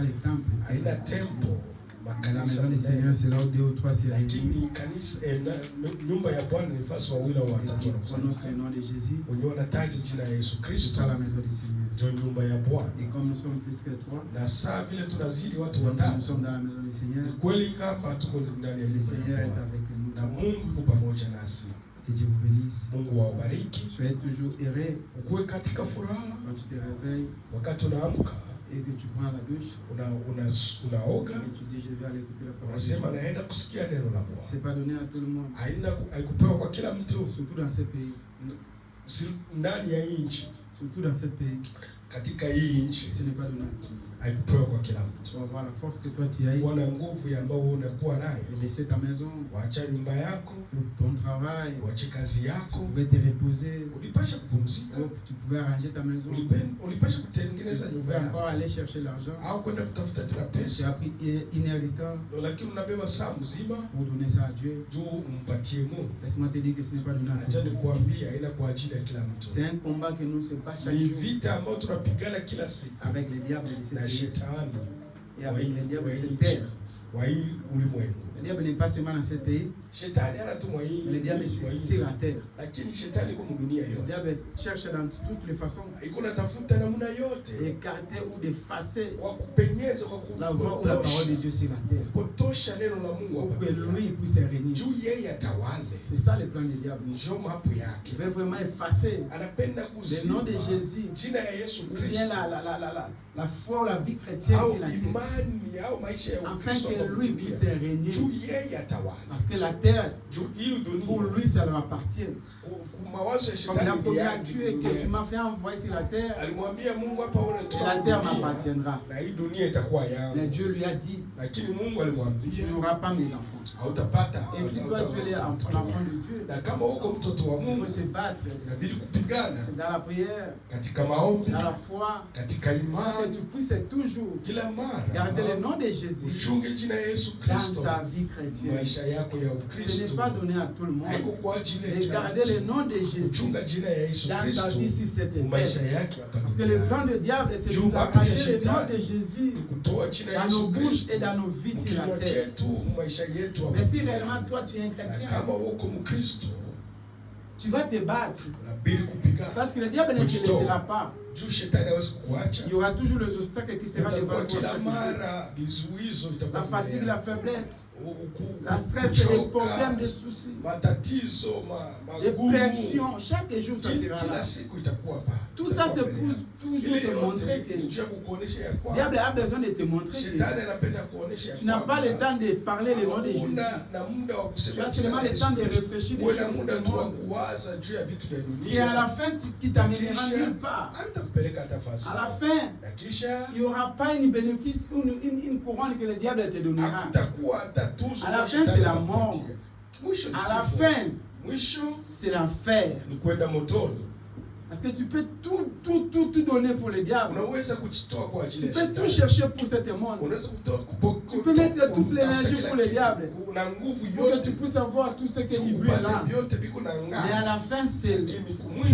les temples. Haina temple. La maison du Seigneur, c'est là où 2 ou 3 s'y réunissent. Lakini kanisa nyumba ya Bwana ni nafasi wawili au watatu wanakusanyika. Le nom de Jésus. Wenye wanataja jina la Yesu Kristo. C'est la maison du Seigneur. Ndio nyumba ya Bwana. Et comme nous sommes plus que 3, na saa vile tunazidi watu nous watatu, sommes dans la maison du Seigneur. kweli kama tuko ndani ya Le nyumba Seigneur ya est Bwana avec nous. na Mungu yuko pamoja nasi. Que Dieu vous bénisse. Mungu wabariki. Soyez toujours heureux Ukuwe katika furaha quand tu te réveilles wakati unaamka, et que tu prends la douche. unaoga, Et tu dis je vais aller écouter la parole. unasema naenda kusikia neno la Bwana. C'est pas donné à tout le monde. Haikupewa kwa kila mtu, Surtout dans ce pays. ndani ya nchi, Surtout dans ce pays. katika hii nchi Ce n'est pas donné à tout le monde. haikupewa kwa kila Tu mtu. vas voir la force que toi tu as. Kuwa na nguvu ambayo unakuwa nayo, Et laisser ta maison, wacha nyumba yako, ton travail. wache kazi Tu yako, pouvais te reposer. ulipasha kupumzika, Tu pouvais arranger ta maison. ulipasha Tu kutengeneza nyumba pouvais encore yako aller chercher l'argent. au kwenda kutafuta tena Tu as pesa, pris une heure de temps lakini unabeba saa mzima pour donner ça à Dieu. juu umpatie Mungu. Laisse-moi te dire que ce n'est pas donné à tout Acha le monde. nikuambia, haina kwa ajili ya kila mtu. C'est un combat que nous se bat chaque Ni jour vita ambayo tunapigana kila siku avec les diables de cette na terre shetani et avec les diables de cette nchi, terre. wa hii ulimwengu. Le diable n'est pas seulement dans ce pays, Shetani anatumwa mais hii le diable est sur la terre. lakini shetani kwa dunia Le yote diable cherche dans toutes les façons iko natafuta namna yote d'écarter ou d'effacer kwa kupenyeza, kwa la voix ou la parole de Dieu sur la terre kupotosha neno la Mungu pour hapa que lui puisse régner. juu yeye atawale. C'est ça le plan du diable. Njoo mapu Il yake, veut vraiment effacer anapenda le nom kuzima de Jésus, jina ya Yesu ou bien Kristo la foi ou la vie chrétienne au sur la terre, imani au maisha ya afin Ukristo que hapa lui dunia. puisse régner. Juu yeye atawale Parce que la terre, juu hii pour dunia lui, ça leur appartient. mawazo ya Comme il a shetani ni promis à yake Dieu que tu dunia. m'as fait envoyer sur la terre, Alimwambia Mungu hapa et la terre m'appartiendra. na hii dunia itakuwa Mais yangu, Dieu lui a dit, lakini Mungu tu alimwambia n'auras pas mes enfants. hautapata. Et si toi tu es l'enfant de Dieu, Na kama uko mtoto wa il Mungu faut se battre. inabidi kupigana C'est dans la prière, katika maombi, dans la foi, katika que imani, tu puisses toujours kila mara garder le nom de Jésus uchunge jina ya Yesu dans Kristo ta vie chrétienne. maisha yako ya Ce n'est Ukristo. pas donné à tout le monde Haiko kwa ajili ya de kila garder le mtu. nom de Jésus Kuchunga jina ya Yesu dans sa Kristo vie sur cette maisha terre. yake hapa Parce que le plan duniani. du diable, c'est Juu de mapu ya cacher le nom shetani de Jésus ni kutoa jina ya dans nos Yesu bouches Kristo et dans nos vies sur la kinywa terre. chetu, maisha yetu hapa Mais si duniani. réellement toi tu es un Na chrétien, kama uko Mkristo tu vas te battre. unabidi kupigana Sache que le diable ne te laissera pas. juu shetani hawezi kukuacha. Il y aura toujours les obstacles qui seront devant Utakuwa toi. kila chaque jour. mara vizuizo vitakuwa La fatigue, mbele la yako. faiblesse, Uku- la stress, les kuchoka, problèmes, les soucis, matatizo, les magumu, pressions. Chaque jour, ça sera là. kila siku itakuwa pale. Tout ça, c'est Itakuwa mbele pour yako. toujours Ile te yote montrer que ni njia ya kukuonesha ya le kwamba diable a besoin de te montrer que shetani anapenda kuonesha ya tu n'as pas le temps de parler le nom de Jésus. hauna na muda wa Tu kusema as jina seulement la le temps de Yesu Kristo. réfléchir des Uwe choses na de muda ce tu wa monde. kuwaza juu ya vitu vya Et à dunia. la fin, qui t'amènera nulle part. Havitakupeleka hata fasi. À la fin, Na kisha il n'y aura pas une bénéfice, une couronne que le diable te donnera. hakutakuwa hata tuzo À la na fin, shetani c'est la atakupatia. mort. Mwisho ni À la kifo. fin, Mwisho c'est l'enfer. ni kwenda motoni. Parce que tu peux tout donner pour le diable. Unaweza kujitoa kwa ajili Tu ya peux tout shetani. chercher pour cet monde. Unaweza Tu peux mettre toute l'énergie pour le diable. Una nguvu Pour que yote tu puisses avoir tout ce que tu veux upate là. vyote viko na Mais à ng'aa. la fin, c'est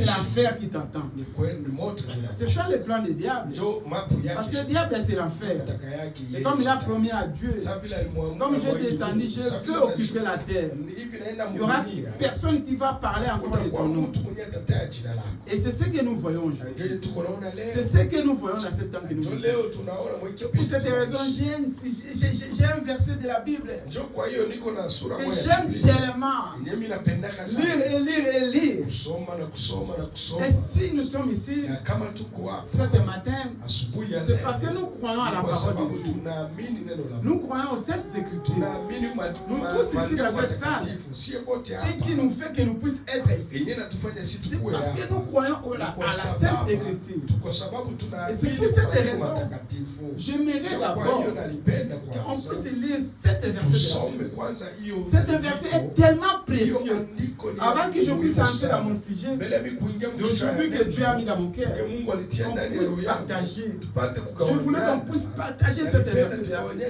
l'enfer qui t'attend. Ni kweli ni moto C'est ça le plan du diable. ndio mapu Parce yake. que le diable, c'est l'enfer. Nataka yake Et yeye. comme il a shetani. promis à Dieu, Sasa vile alimwamuru comme j'ai Mungu, descendu, je sasa vile peux occuper la terre. hivi naenda Il n'y aura mdunia. personne qui va parler encore de Utakuwa ton nom. mtu mwenye atatea jina lako. Et c'est ce que nous voyons Na aujourd'hui. ndio tuko naona C'est leo. ce que nous voyons dans cette temps que nous Ndio vivons. leo tunaona mwiki Pour cette raison, j'ai un verset de la Bible Ndio kwa hiyo niko na sura que moja. j'aime tellement. Yenyewe mimi napendaka Lire sana. et lire et lire. Kusoma na kusoma na kusoma. Et si nous sommes ici Na kama tuko ce hapa matin, asubuhi ya c'est leo. parce que nous croyons à la Kwa parole sababu de Dieu. tunaamini neno la Mungu. Nous croyons aux saintes écritures. Tunaamini Nous tous ici maandiko dans cette salle. matakatifu. Sie wote Ce hapa. qui nous fait que nous puissions être ici. Yenyewe natufanya sisi C'est tuwe parce que hapa. nous croyons à la sainte écriture. Kwa sababu Et c'est tunaamini pour cette maandiko raison, matakatifu. j'aimerais Kwa d'abord hiyo nalipenda qu'on kwanza. puisse lire cette verset de la Tusome Bible. kwanza hiyo. Cet verset est tellement Hiyo précieux. andiko ni Avant que je puisse muhimu entrer dans sana. mon sujet, Mbele ya mimi kuingia mkichwa d'aujourd'hui que Dieu a mis dans mon cœur, Mungu alitia qu'on ndani ya puisse roho yangu. partager. Tupate Je voulais qu'on kugawana. puisse partager cette verset de la Bible.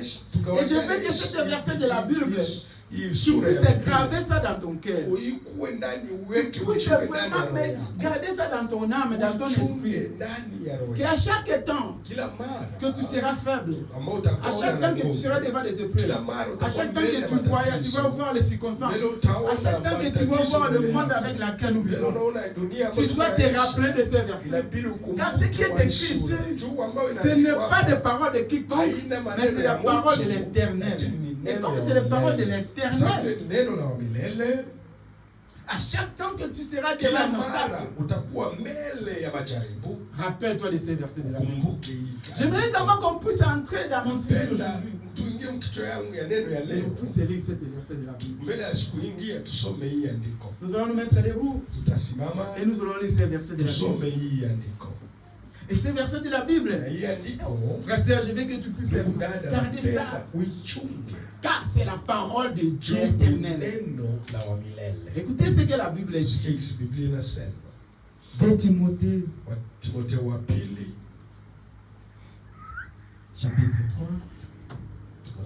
Et je veux que cet verset de la Bible Tu puisses graver ça dans ton cœur. Tu puisses vraiment garder ça dans ton âme, dans ton esprit. Qu'à chaque temps que tu seras faible, à chaque temps que tu seras devant les épreuves, à chaque temps que tu vas voir les circonstances, à chaque temps que tu vas voir le monde avec lequel nous vivons, tu dois te rappeler de ces versets. Car ce qui est écrit ici, ce n'est pas des paroles de quiconque, mais c'est la parole de l'Éternel. Et comme c'est la parole de l'Éternel, à chaque temps que tu seras devant l'obstacle, rappelle-toi de ces versets de la Bible. J'aimerais comment qu'on puisse entrer dans mon sujet aujourd'hui. Et on puisse lire ces versets de la Bible. Nous allons nous mettre debout et nous allons lire ces versets de la Bible. Et ces versets de la Bible, frère Serge, je veux que tu puisses garder ça. Car c'est la parole de Dieu éternel. Écoutez ce que la Bible dit. De Timothée, chapitre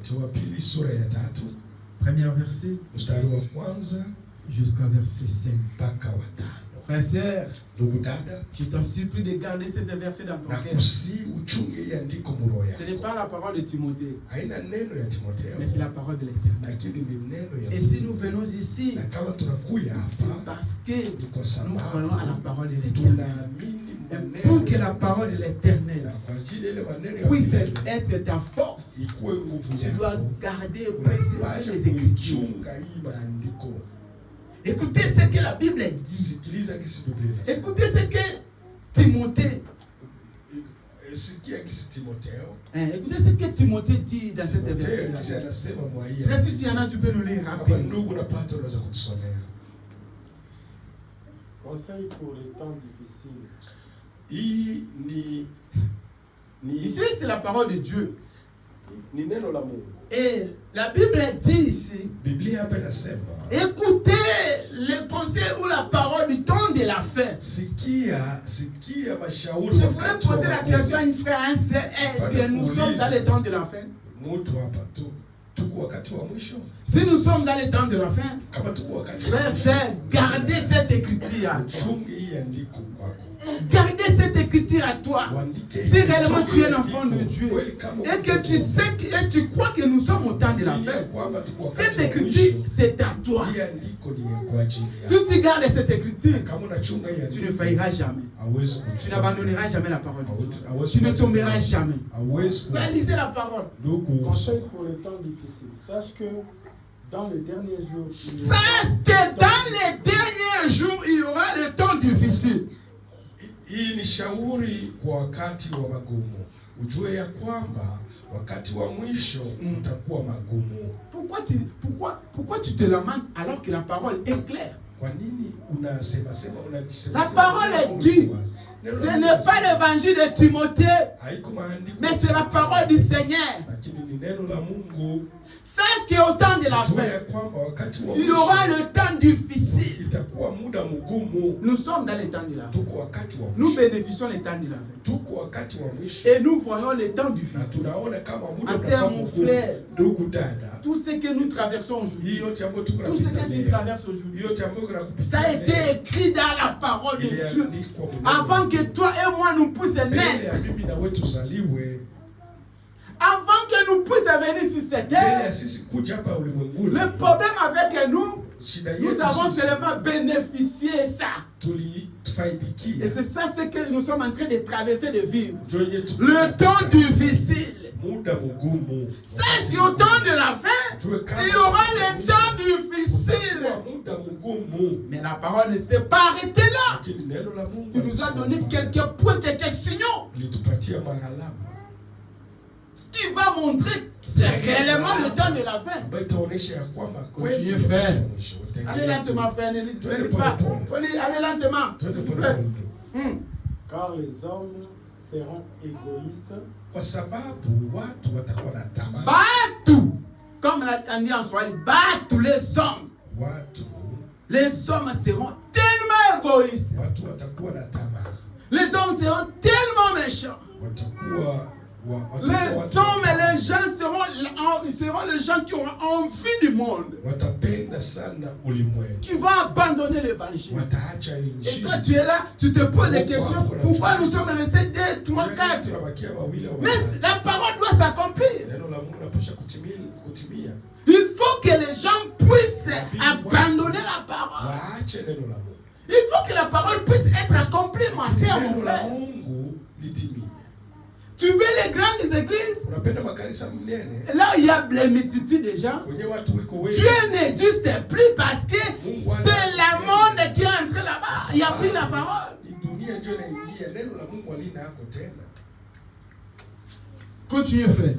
3, premier verset, jusqu'à verset 5. Frère Serge, je t'en supplie de garder cette verset dans ton cœur. Ce n'est pas la parole de Timothée, mais c'est la parole de l'Éternel. Et si nous venons ici, c'est parce que nous croyons à la parole de l'Éternel. Pour que la parole de l'Éternel puisse être ta force, tu dois garder les Écritures. Écoutez ce que la Bible dit. Écoutez ce que Timothée. Écoutez ce que Timothée dit dans cette verset. Si tu en as, tu peux nous lire rapidement. Conseil pour les temps difficiles. Ici, c'est la parole de Dieu. Et la Bible dit ici, écoutez le conseil ou la parole du temps de la fête. Je voudrais poser la question à une frère, est-ce que nous sommes dans le temps de la fête? Si nous sommes dans le temps de la fin, frère, gardez cette écriture. Gardez cette écriture à toi. Si réellement tu es un enfant de Dieu et que tu sais et tu crois que nous sommes au temps de la fin, cette écriture c'est à toi. Si tu gardes cette écriture, tu ne failliras jamais. Tu n'abandonneras jamais la parole. Tu ne tomberas jamais. Lisez la parole. Conseil pour les temps difficiles. Sache que dans les derniers jours, il y aura le temps difficile. Hii ni shauri kwa wakati wa magumu. Ujue ya kwamba wakati wa mwisho utakuwa magumu. Pourquoi tu te lamentes alors que la parole est claire? Kwa nini unasema unajisema? La parole est dit. Ce n'est pas l'évangile de Timothée, mais c'est la parole du Seigneur. Sache qu'au temps de la fin, il y aura le temps difficile. Nous sommes dans le temps de la fin. Nous bénéficions le temps de la fin. Et nous voyons le temps difficile. Ma sœur, mon frère, tout ce que nous traversons aujourd'hui, tout ce que tu traverses aujourd'hui, ça a été écrit dans la parole de Dieu. Avant que toi et moi nous puissions naître, avant que nous puissions venir sur cette terre, le problème avec nous, nous avons seulement bénéficié ça. Et c'est ça ce que nous sommes en train de traverser, de vivre. Le temps difficile. Sache qu'au temps de la fin, il y aura le temps difficile. Mais la parole ne s'est pas arrêtée là. Il nous a donné quelques points, quelques signaux qui va montrer que c'est réellement le temps de la fin. Continuez, frère. Allez lentement, frère. Allez lentement, s'il vous plaît. Car les hommes seront égoïstes. Batu, comme l'a dit en Swahili, batu les hommes. Les hommes seront tellement égoïstes. Les hommes seront tellement méchants. Les hommes et les gens seront seront les gens qui auront envie du monde, qui vont abandonner l'évangile. Et toi, tu es là, tu te poses des questions. Pourquoi nous sommes restés 2, 3, 4? Mais la parole doit s'accomplir. Il faut que les gens puissent abandonner la parole. Il faut que la parole puisse être accomplie, ma sœur, mon frère. Tu veux les grandes églises? Là où il y a les multitudes de gens, Dieu n'existe plus parce que c'est le monde qui est entré là-bas. Il n'y a plus la parole. Continuez, frère.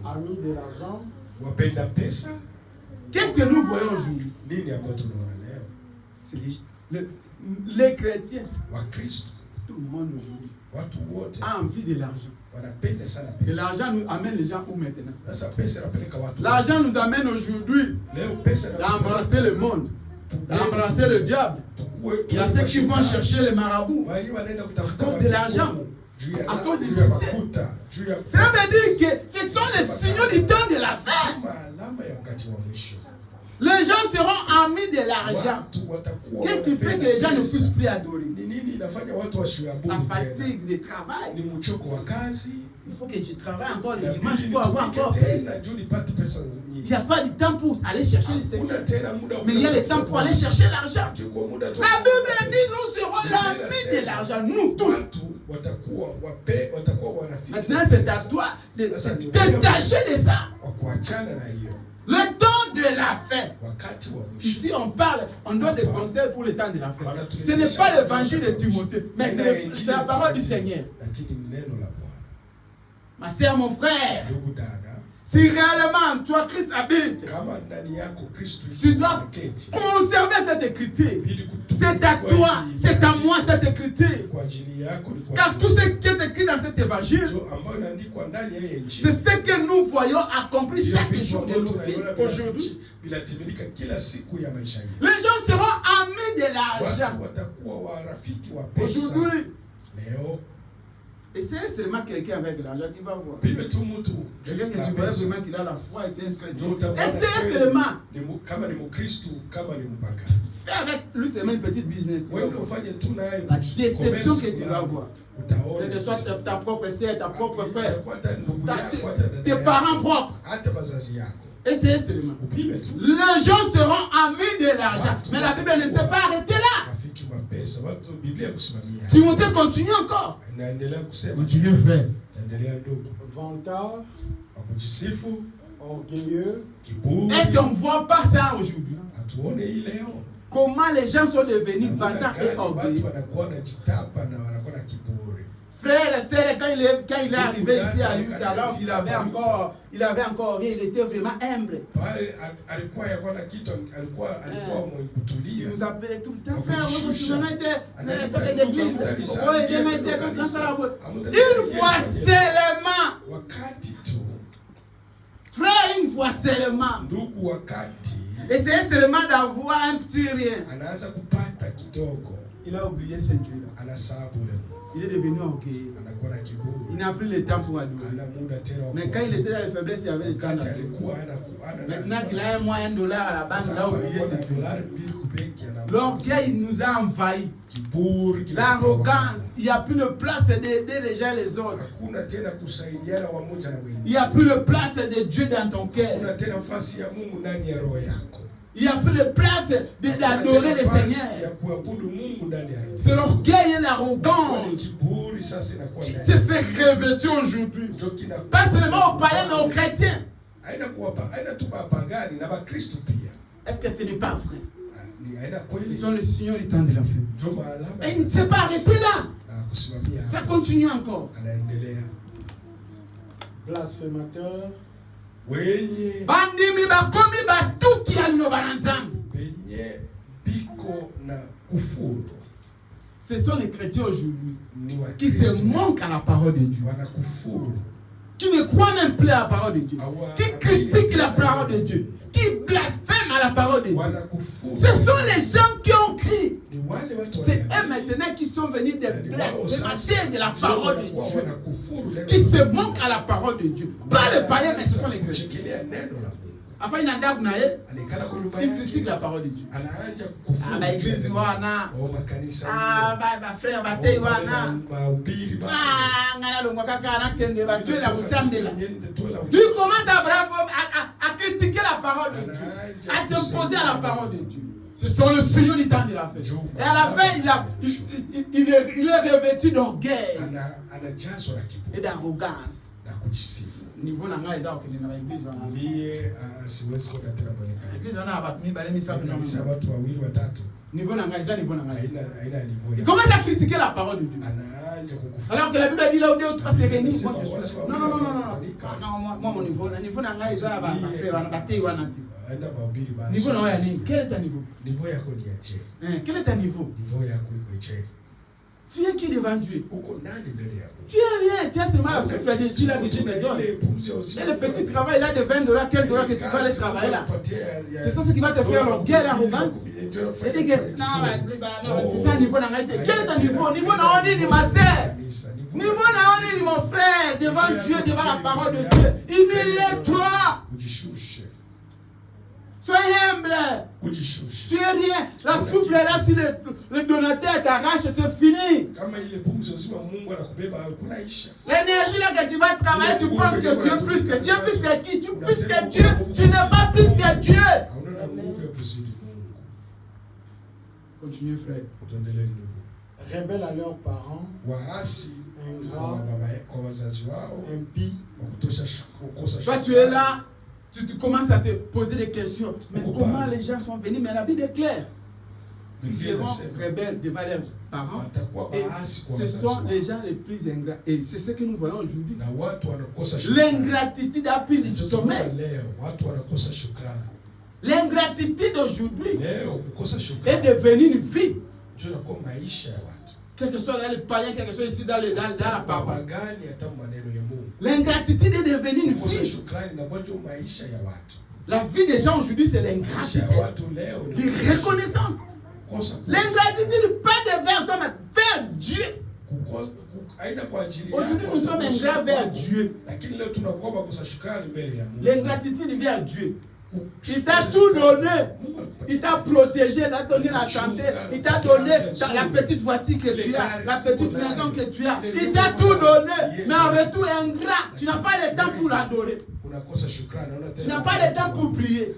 Amis de l'argent. Qu'est-ce que nous voyons aujourd'hui? C'est les chrétiens. Tout le monde aujourd'hui a envie de l'argent. Et l'argent nous amène les gens où maintenant? L'argent nous amène aujourd'hui à embrasser le monde, à embrasser le diable. Il y a ceux qui vont chercher les marabouts à cause de l'argent, à cause du succès. Cela veut dire que ce sont les signaux du temps de la fin. Les gens seront amis de l'argent. Qu'est-ce qui fait que les gens ne puissent plus adorer? La fatigue du travail. Il faut que je travaille encore le dimanche pour avoir encore plus. Il n'y a pas de temps pour aller chercher le Seigneur. Mais il y a le temps pour aller chercher l'argent. La Bible dit nous serons l'ami de l'argent. Nous tous. Maintenant c'est à toi de détacher de ça. Le temps de la fin. Ici, on parle, on donne des conseils pour le temps de la fin. Ce n'est pas l'évangile de Timothée, mais c'est la parole du Seigneur. Ma sœur, mon frère, si réellement toi, Christ habite, tu dois conserver cette écriture. C'est à toi, c'est à moi cette écriture. Car tout ce qui est écrit dans cet évangile, c'est ce que nous voyons accompli chaque jour de nos vies aujourd'hui. Les gens seront amis de l'argent. Aujourd'hui, et c'est seulement quelqu'un avec de l'argent, tu vas voir. Quelqu'un que tu vois vraiment qu'il a la foi et c'est un chrétien. Et c'est seulement. Fais avec lui seulement une petite business. La déception que tu vas voir. Que ce soit ta propre sœur, ta propre frère, tes parents propres. Et c'est seulement. Les gens seront amis de l'argent. Mais la Bible ne s'est pas arrêtée là. Timothée continue encore. Continue, frère. Vantard, orgueilleux. Est-ce qu'on ne voit pas ça aujourd'hui? Comment les gens sont devenus vantards et orgueilleux? Frère et sœur, quand il est arrivé ici à Utah, alors il avait encore rien, il était vraiment humble. Il nous appelait tout le temps, frère, vous vous souvenez de l'église? Une fois seulement. Frère, une fois seulement. Et c'est seulement d'avoir un petit rien. Il a oublié cette Dieu-là. Il est devenu orgueilleux. Il n'a plus le temps pour adorer. Mais quand il était dans la faiblesse, il avait le temps d'adorer. Maintenant qu'il a $1 à la banque, il a oublié ce truc. L'orgueil nous a envahis. L'arrogance, il n'y a plus de place d'aider les gens les autres. Il n'y a plus de place de Dieu dans ton cœur. Il n'y a plus de place d'adorer le Seigneur. C'est l'orgueil et l'arrogance qui se fait revêtir aujourd'hui. Pas seulement aux païens, mais aux chrétiens. Est-ce que ce n'est pas vrai? Ils sont les signaux du temps de la fin. Et il ne s'est pas arrêté là. Ça continue encore. Blasphémateur. Bandimi bakomi batuki alinoba na nzambe. Ce sont les chrétiens aujourd'hui qui se manquent à la parole de Dieu, qui ne croient même plus à la parole de Dieu, qui critiquent la parole de Dieu, qui blasphèment à la parole de Dieu. Ce sont les gens qui ont crié. C'est eux maintenant qui sont venus des blagues de la parole de Dieu, qui se moquent à la parole de Dieu. Pas les païens, mais ce sont les chrétiens. Enfin, il critique la parole de Dieu. L'église, frère, il commence à critiquer la parole de Dieu, à s'imposer à la parole de Dieu. Ce sont le Seigneur du temps de la fin. Et à la fin, il est revêtu d'orgueil et d'arrogance. Niveau na ngai zao kile na l'église wana. Mie siwezi kwenda tena mwelekeo. L'église wana watu mimi bale misatu na watu wawili watatu. Niveau na ngai za niveau na ngai. Haina niveau. Il commence à critiquer la parole de Dieu. Anaanza kukufa. Alors que la Bible dit là où Dieu trois se réunissent. Non. Moi mon niveau na ngai za ba frère wana batei wana tu. Aenda mahubiri basi. Niveau na wewe nini? Quel est ton niveau? Niveau yako ni ya che. Quel est ton niveau? Niveau yako iko che. Tu es qui devant Dieu? Tu es rien, tu as seulement la souffle de Dieu là que Dieu te donne. Et le petit travail là de $20, $15 que tu vas aller travailler là. C'est ça ce qui va te faire l'orgueil, l'arrogance. C'est que c'est ça le niveau dans la vie. Quel est ton niveau? Niveau dans la vie de ma sœur. Niveau dans la vie de mon frère, devant Dieu, devant la parole de Dieu. Humilie-toi. Sois humble. Tu es rien. La souffle là, si le donateur t'arrache, c'est fini. L'énergie là que tu vas travailler, tu penses que tu es plus que Dieu. Plus que qui? Tu es plus que Dieu. Tu n'es pas plus que Dieu. Continuez, frère. Rebelles à leurs parents. Ingrats. Impies. Toi, tu es là. Tu commences à te poser des questions. Mais comment les gens sont venus? Mais la Bible est claire. Ils seront rebelles devant leurs parents. Et ce sont les gens les plus ingrats. Et c'est ce que nous voyons aujourd'hui. L'ingratitude a pris du sommeil. L'ingratitude d'aujourd'hui est devenue une vie. Quel que soit les païens, quel que soit ici dans la parole. L'ingratitude est devenue une vie. La vie des gens aujourd'hui, c'est l'ingratitude. L'irreconnaissance. L'ingratitude, pas de vers toi, mais vers Dieu. Aujourd'hui, nous sommes ingrats vers Dieu. L'ingratitude vers Dieu. Il t'a tout donné. Il t'a protégé, il t'a donné la santé, il t'a donné la petite voiture que tu as, la petite maison que tu as. Il t'a tout donné. Mais en retour, ingrat, tu n'as pas le temps pour l'adorer. Tu n'as pas le temps pour prier.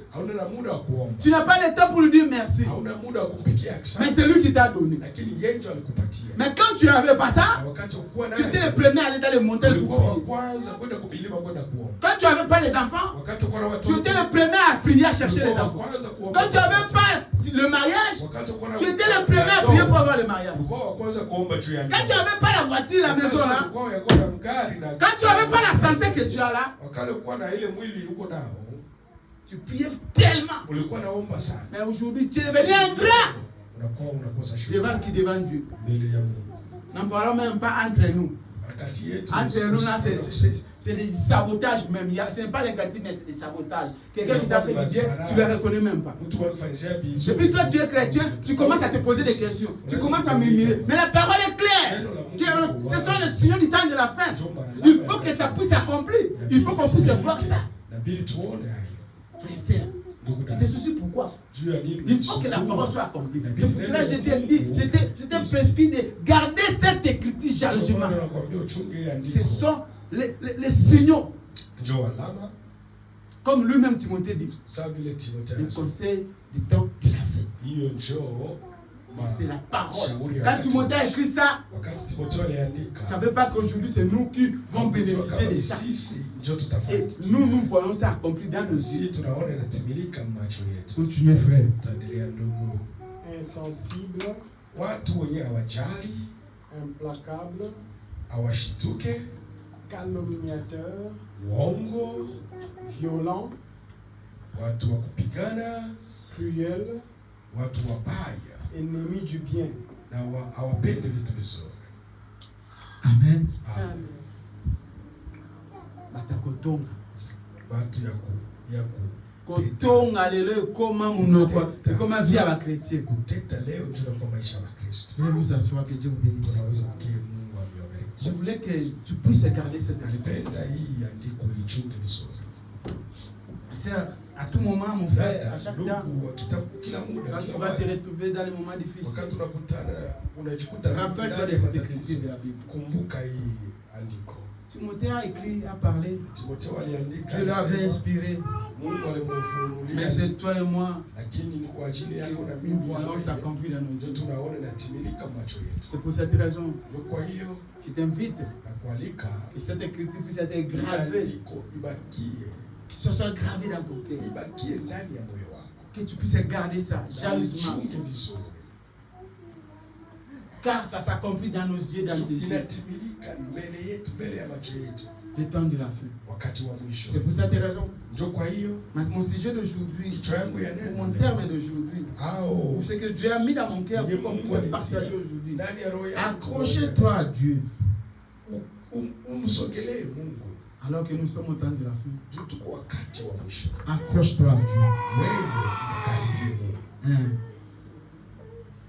Tu n'as pas le temps pour lui dire merci. Mais c'est lui qui t'a donné. Mais quand tu n'avais pas ça, tu étais le premier à aller dans les montagnes pour prier. Quand tu n'avais pas les enfants, tu étais le premier à prier à chercher les enfants. Quand tu n'avais pas le mariage, tu étais le premier à prier pour avoir le mariage. Quand tu n'avais pas la voiture, la maison là, quand tu n'avais pas la santé que tu as là, tu priais tellement. Mais aujourd'hui, tu es devenu ingrat. Devant qui? Devant Dieu. N'en parlons même pas entre nous. Entre nous, là, c'est des sabotages même. Ce n'est pas l'ingratitude, mais c'est des sabotages. Quelqu'un qui t'a fait du bien, tu ne le reconnais même pas. Depuis toi, tu es chrétien, tu commences à te poser des questions. Tu commences à murmurer. Mais la parole est claire. Ce sont les signes du temps de la fin. Il faut que ça puisse s'accomplir. Il faut qu'on puisse voir ça. Frère et sœur, tu te soucies pourquoi? Il faut que la parole soit accomplie. C'est pour cela que je t'ai dit, je t'ai prescrit de garder cette écriture jalousement. Ce sont les signaux. Comme lui-même Timothée dit, le conseil du temps de la fin. C'est la parole. Quand Timothée a écrit ça, ça ne veut pas qu'aujourd'hui c'est nous qui vont bénéficier de ça. Et nous voyons ça accompli dans nos yeux. Continuez, frère. Insensible, implacable, calomniateur, violent, cruel, ennemi du bien. Amen. Batakotonga. kotonga lelo ekoma munoko ekoma vie ya bakretien. Kuteta leo ndio kwa maisha ya Kristo. Je vais vous asseoir, que Dieu vous bénisse. Tunaweza kukia Mungu amewabariki. Je voulais que tu puisses garder cette Alipenda hii andiko ichunge vizuri. C'est à tout moment, mon frère, à chaque temps, quand tu vas te retrouver dans les moments difficiles, rappelle-toi de cette écriture de la Bible. Timothée a écrit, a parlé, Dieu l'avait inspiré, mais c'est toi et moi nous voyons s'accomplir dans nos yeux. C'est pour cette raison je t'invite que cette écriture puisse être gravée, que ce soit gravé dans ton cœur, que tu puisses garder ça jalousement, car ça s'accomplit dans nos yeux, dans tes yeux. Le temps de la fin. C'est pour cette raison. Mon sujet d'aujourd'hui, pour mon terme d'aujourd'hui, pour ce que Dieu a mis dans mon cœur pour qu'on puisse partager aujourd'hui. Accrochez-toi à Dieu. Alors que nous sommes au temps de la fin. Accroche-toi à Dieu.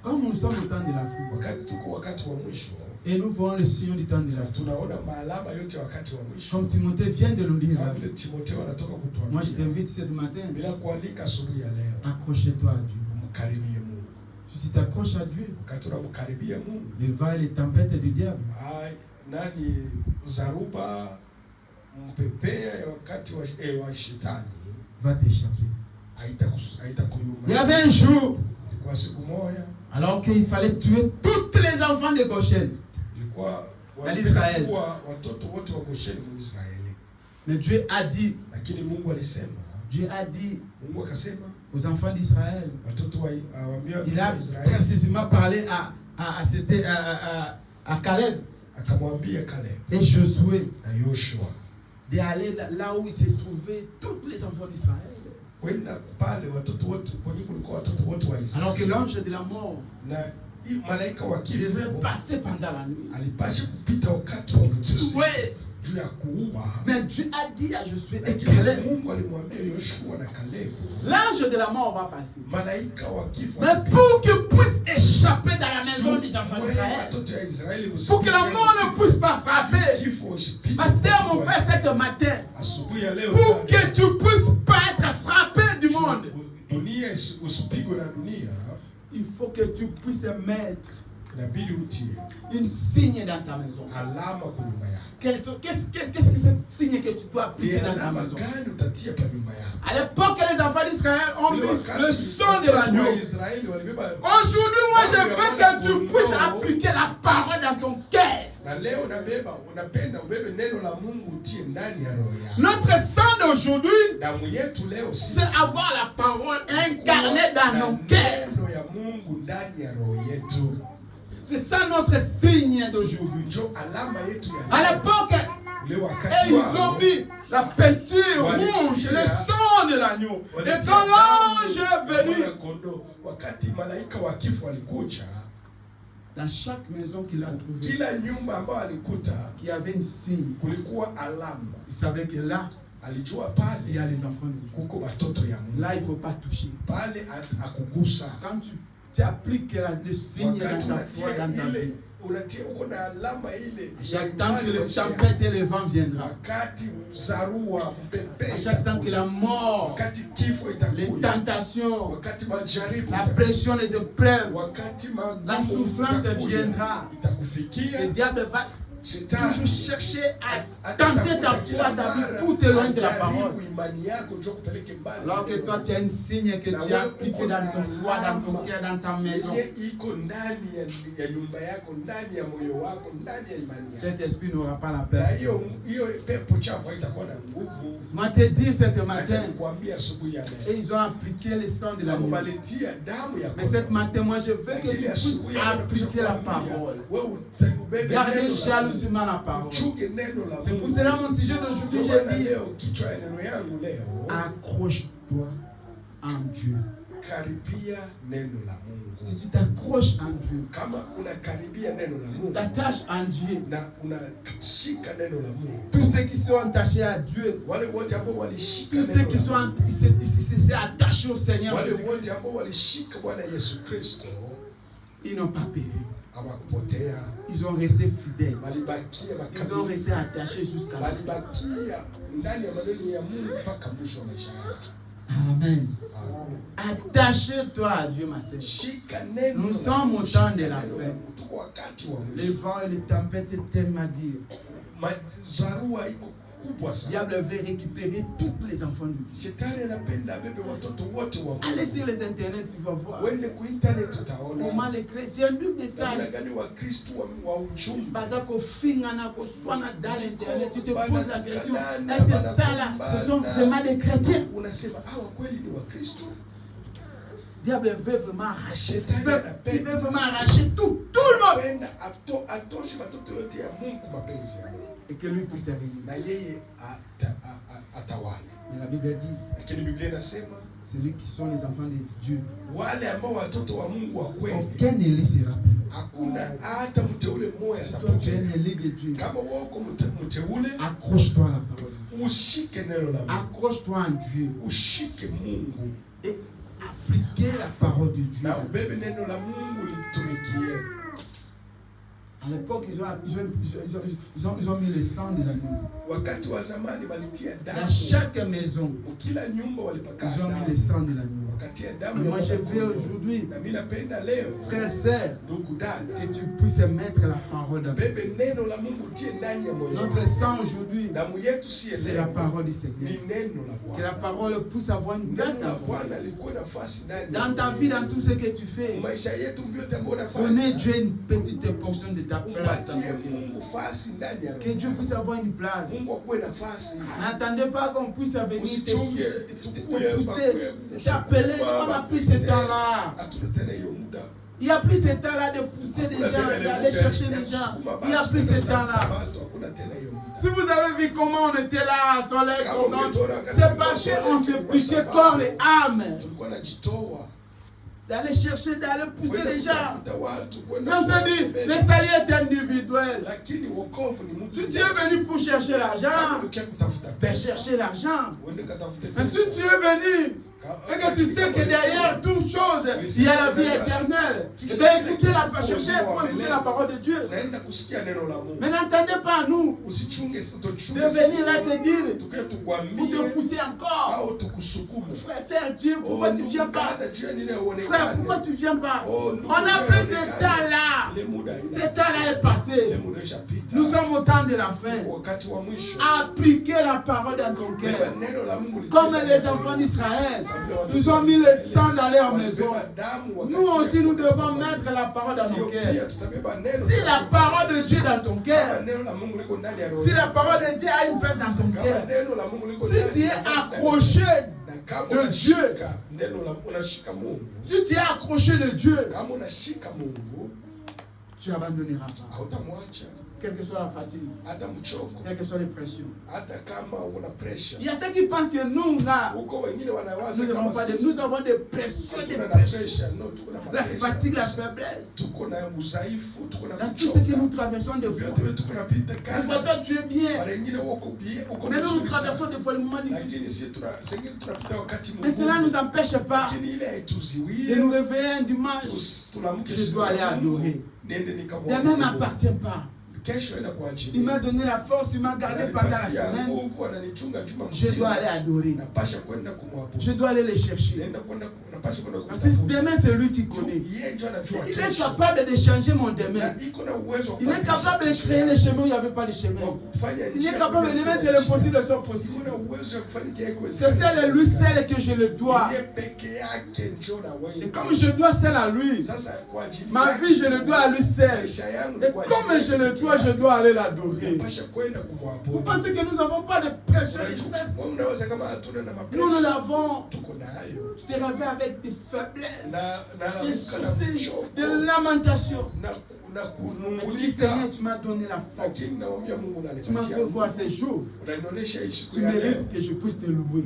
Comme nous sommes au temps de la fin, et nous voyons le signe du temps de la fin, comme Timothée vient de nous dire, moi je t'invite ce matin, accroche-toi à Dieu. Si tu t'accroches à Dieu, les vents et les tempêtes du diable va t'échapper. Il y avait un jour, alors qu'il fallait tuer tous les enfants de Goshen en Israël. Mais Dieu a dit aux enfants d'Israël, il a précisément parlé à Caleb et Josué d'aller là où il s'est trouvé tous les enfants d'Israël. Alors que l'ange de la mort devait passer pendant la nuit. Ouais. Mais Dieu a dit à Josué et Caleb, l'ange de la mort va passer. Mais pour qu'il puisse échapper dans la maison des enfants d'Israël, pour que la mort ne puisse pas frapper, ma soeur, mon frère, cette matin, pour que tu ne puisses pas être frappé du monde, il faut que tu puisses mettre une signe dans ta maison. Qu'est-ce que ce signe que tu dois appliquer dans ta maison? À l'époque, les enfants d'Israël ont mis le son de l'agneau. Aujourd'hui, moi, je veux que tu puisses appliquer la parole dans ton cœur. Notre sang d'aujourd'hui, c'est avoir la parole incarnée dans nos cœurs. C'est ça notre signe d'aujourd'hui. À l'époque, ils ont mis la peinture rouge, le sang de l'agneau. Et quand l'ange est venu, dans chaque maison qu'il a trouvée, il y avait une signe. Il savait que là, il y a les enfants de Dieu. Là, il ne faut pas toucher. Quand tu appliques le signe dans ta foi, dans ta vie, chaque temps que le tempête et le vent viendra, chaque temps que la mort, les tentations, la pression, les épreuves, la souffrance viendra, le diable va toujours chercher à tenter ta foi, ta vie pour t'éloigner de la parole. Alors que toi tu as un signe que tu as appliqué dans ton foi, dans ton cœur, dans ta maison. Cet esprit n'aura pas la place. Laisse-moi te dire ce matin, et ils ont appliqué le sang de l'agneau. Mais cette matin, moi je veux que tu puisses appliquer la parole. Gardez jalousement la parole. C'est pour cela mon sujet d'aujourd'hui, j'ai dit, accroche-toi en Dieu. si tu t'accroches en Dieu, si tu t'attaches en Dieu, tous ceux qui sont attachés à Dieu, tous ceux qui sont attachés au Seigneur, ils n'ont pas péri. Ils ont resté fidèles. Ils ont resté attachés jusqu'à la fin. Amen. Attache-toi à Dieu, ma sœur. Nous sommes au temps de la fin. Les vents et les tempêtes sont tellement durs. Le diable veut récupérer tous les enfants de Dieu. Allez sur les internets, tu vas voir comment les chrétiens du message. Dans l'internet, tu te poses la question, est-ce que ça là, ce sont vraiment des chrétiens? Le diable veut vraiment arracher. Il veut vraiment arracher tout le monde. Et que lui puisse arriver. Mais la Bible dit, celui qui sont les enfants de Dieu, aucun ne les sera pris. Si toi tu es un élu de Dieu, accroche-toi à la parole. Accroche-toi en Dieu. Et appliquer la parole de Dieu. À l'époque, ils ont mis le sang de l'agneau. Dans chaque maison, ils ont mis le sang de l'agneau. Moi, je veux aujourd'hui, frère et sœur, que tu puisses mettre la parole dans ton cœur. Notre sang aujourd'hui, c'est la parole du Seigneur. Que la parole puisse avoir une place dans ta vie, dans tout ce que tu fais. Donnez Dieu une petite portion de ta place. Que Dieu puisse avoir une place. N'attendez pas qu'on puisse venir te pousser, t'appeler. On n'a plus ce temps-là. Il n'y a plus ce temps-là de pousser des gens, d'aller chercher des gens. Il n'y a plus ce temps-là. Si vous avez vu comment on était là, soleil, c'est parce qu'on se piquait corps et âme. D'aller chercher, d'aller pousser les gens. Mais on se dit, le salut est individuel. Si tu es venu pour chercher l'argent, ben chercher l'argent. Mais si tu es venu et que tu sais que derrière toute chose, il y a la vie éternelle, et bien écoutez cherchez pour écouter la parole de Dieu. Mais n'entendez pas nous de venir là te dire, ou te pousser encore. Frère, c'est Dieu, pourquoi tu ne viens pas? Frère, pourquoi tu ne viens pas? On a pris ce temps-là. Ce temps-là est passé. Nous sommes au temps de la fin. Appliquez la parole dans ton cœur. Comme les enfants d'Israël. Ils ont mis le sang dans leur maison. Nous aussi, nous devons mettre la parole dans nos cœurs. Si la parole de Dieu est dans ton cœur, si la parole de Dieu a une place dans ton cœur, si tu es accroché de Dieu, si tu es accroché de Dieu, tu abandonneras pas. Quelle que soit la fatigue, quelle que soit les pressions. Il y a ceux qui pensent que nous, là, nous avons des pressions, la fatigue, la faiblesse. Dans tout ce que nous traversons des fois. Des fois, toi, tu es bien. Mais nous traversons des fois les moments difficiles. Mais cela ne nous empêche pas de nous réveiller un dimanche. Je dois aller adorer. Demain ne m'appartient pas. Il m'a donné la force, il m'a gardé pendant la semaine. Je dois aller adorer. Je dois aller les chercher. Parce que demain, c'est lui qui connaît. Il est capable de changer mon demain. Il est capable de créer les chemins où il n'y avait pas de chemin. Il est capable de mettre l'impossible sur possible. C'est celle lui seul que je le dois. Et comme je dois celle à lui, ma vie, je le dois à lui seul. Et comme je le dois, je dois aller l'adorer. Vous pensez que nous n'avons pas de pression, de stress? Nous l'avons. Tu t'es réveillé avec des faiblesses, des soucis, des lamentations. Mais tu dis, Seigneur, tu m'as donné la force. Tu m'as fait voir ces jours. Tu mérites que je puisse te louer.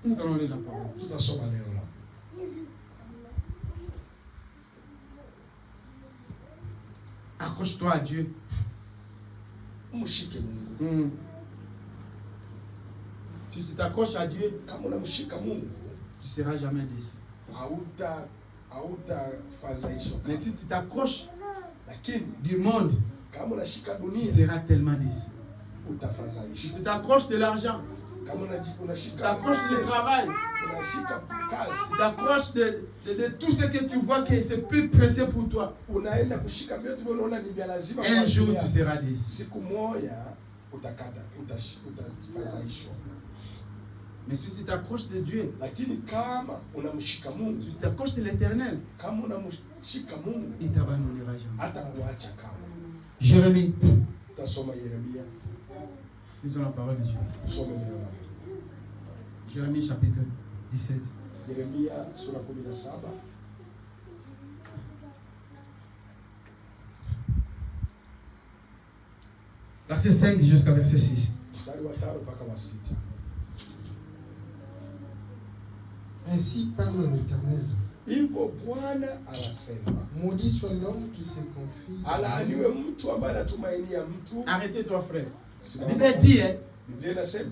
Nous allons lire la parole. Tutasoma neno la Accroche-toi à Dieu. Mshike Mungu. Si tu t'accroches à Dieu, Kama unamshika Mungu, tu ne seras jamais déçu. Hautafadhaishwa. Mais si tu t'accroches Lakini du monde, kama unashika tu dunia, seras tellement déçu. Si utafadhaishwa. tu t'accroches de l'argent, Kama tu unashika t'accroches du travail, unashika kazi, tu t'accroches de tout ce que tu vois que c'est plus précieux pour toi. unaenda kushika vyote unaona ni vya lazima. Un jour, tu seras déçu. Siku moja utafadhaishwa. Mais si tu t'accroches de Dieu, Lakini kama unamshika Mungu, tu t'accroches de l'Éternel, kama unamshika Mungu, il ne t'abandonnera jamais. hata kuacha kama. Jérémie, Utasoma Yeremia, lisons la parole de Dieu. usome neno la Mungu. Jérémie chapitre 17. Yeremia sura 17. Verset 5 jusqu'à verset 6. Mstari wa 5 mpaka wa 6. Ainsi parle l'Éternel. Hivyo Bwana anasema, Maudit soit l'homme qui se confie. alaaniwe mtu ambaye anatumainia mtu. Arrêtez-toi, frère. Simama. La Bible dit, hein, Biblia inasema,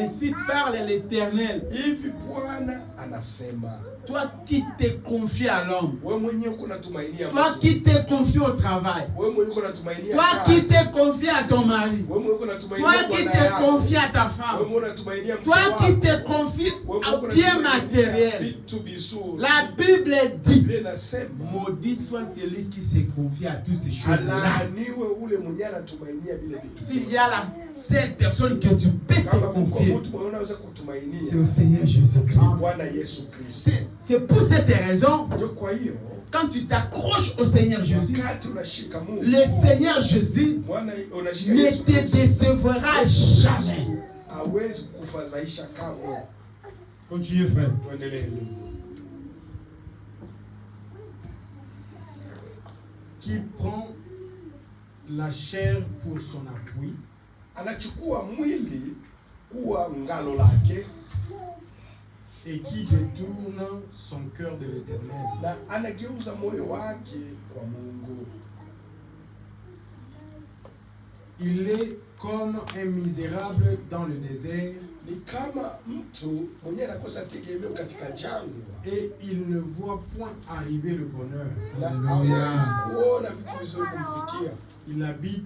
ainsi parle l'Éternel. hivi Bwana anasema, Toi qui te confies à l'homme, wewe mwenyewe uko unatumainia toi mtu. qui te confies au travail, Wewe mwenyewe uko unatumainia toi kazi. qui te confies à ton mari, Wewe mwenyewe uko unatumainia toi qui bwana te yako. confies à ta Wewe femme, mwenyewe unatumainia mke toi qui wako. te confies Wewe mwenyewe au uko bien unatumainia matériel. vitu vizuri. La Bible dit, Biblia inasema, maudit soit celui qui se confie à toutes ces choses-là. alaaniwe ule mwenyewe anatumainia vile vitu. S'il y a la seule personne que tu peux te Kama kuko confier, mtu mwenyewe unaweza kutumainia, c'est au Seigneur Jésus-Christ. Bwana Yesu Kristo. C'est pour cette raison, Ndio kwa hiyo quand tu t'accroches au Seigneur Jésus, wakati unashika Mungu, le Seigneur Jésus Bwana unashika ne Yesu te Kristo, décevra jamais. hawezi kukufadhaisha kamwe. Continue, frère. Tuendelee. Qui prend la chair pour son appui. Anachukua mwili kuwa ngalo lake Et qui détourne son cœur de l'Éternel. na anageuza moyo wake kwa Mungu. Il est comme un misérable dans le désert Ni kama mtu mwenye anakosa tegemeo katika jangwa et il ne voit point arriver le bonheur. na Alléluia. hawezi kuona vitu vizuri kumfikia. Il habite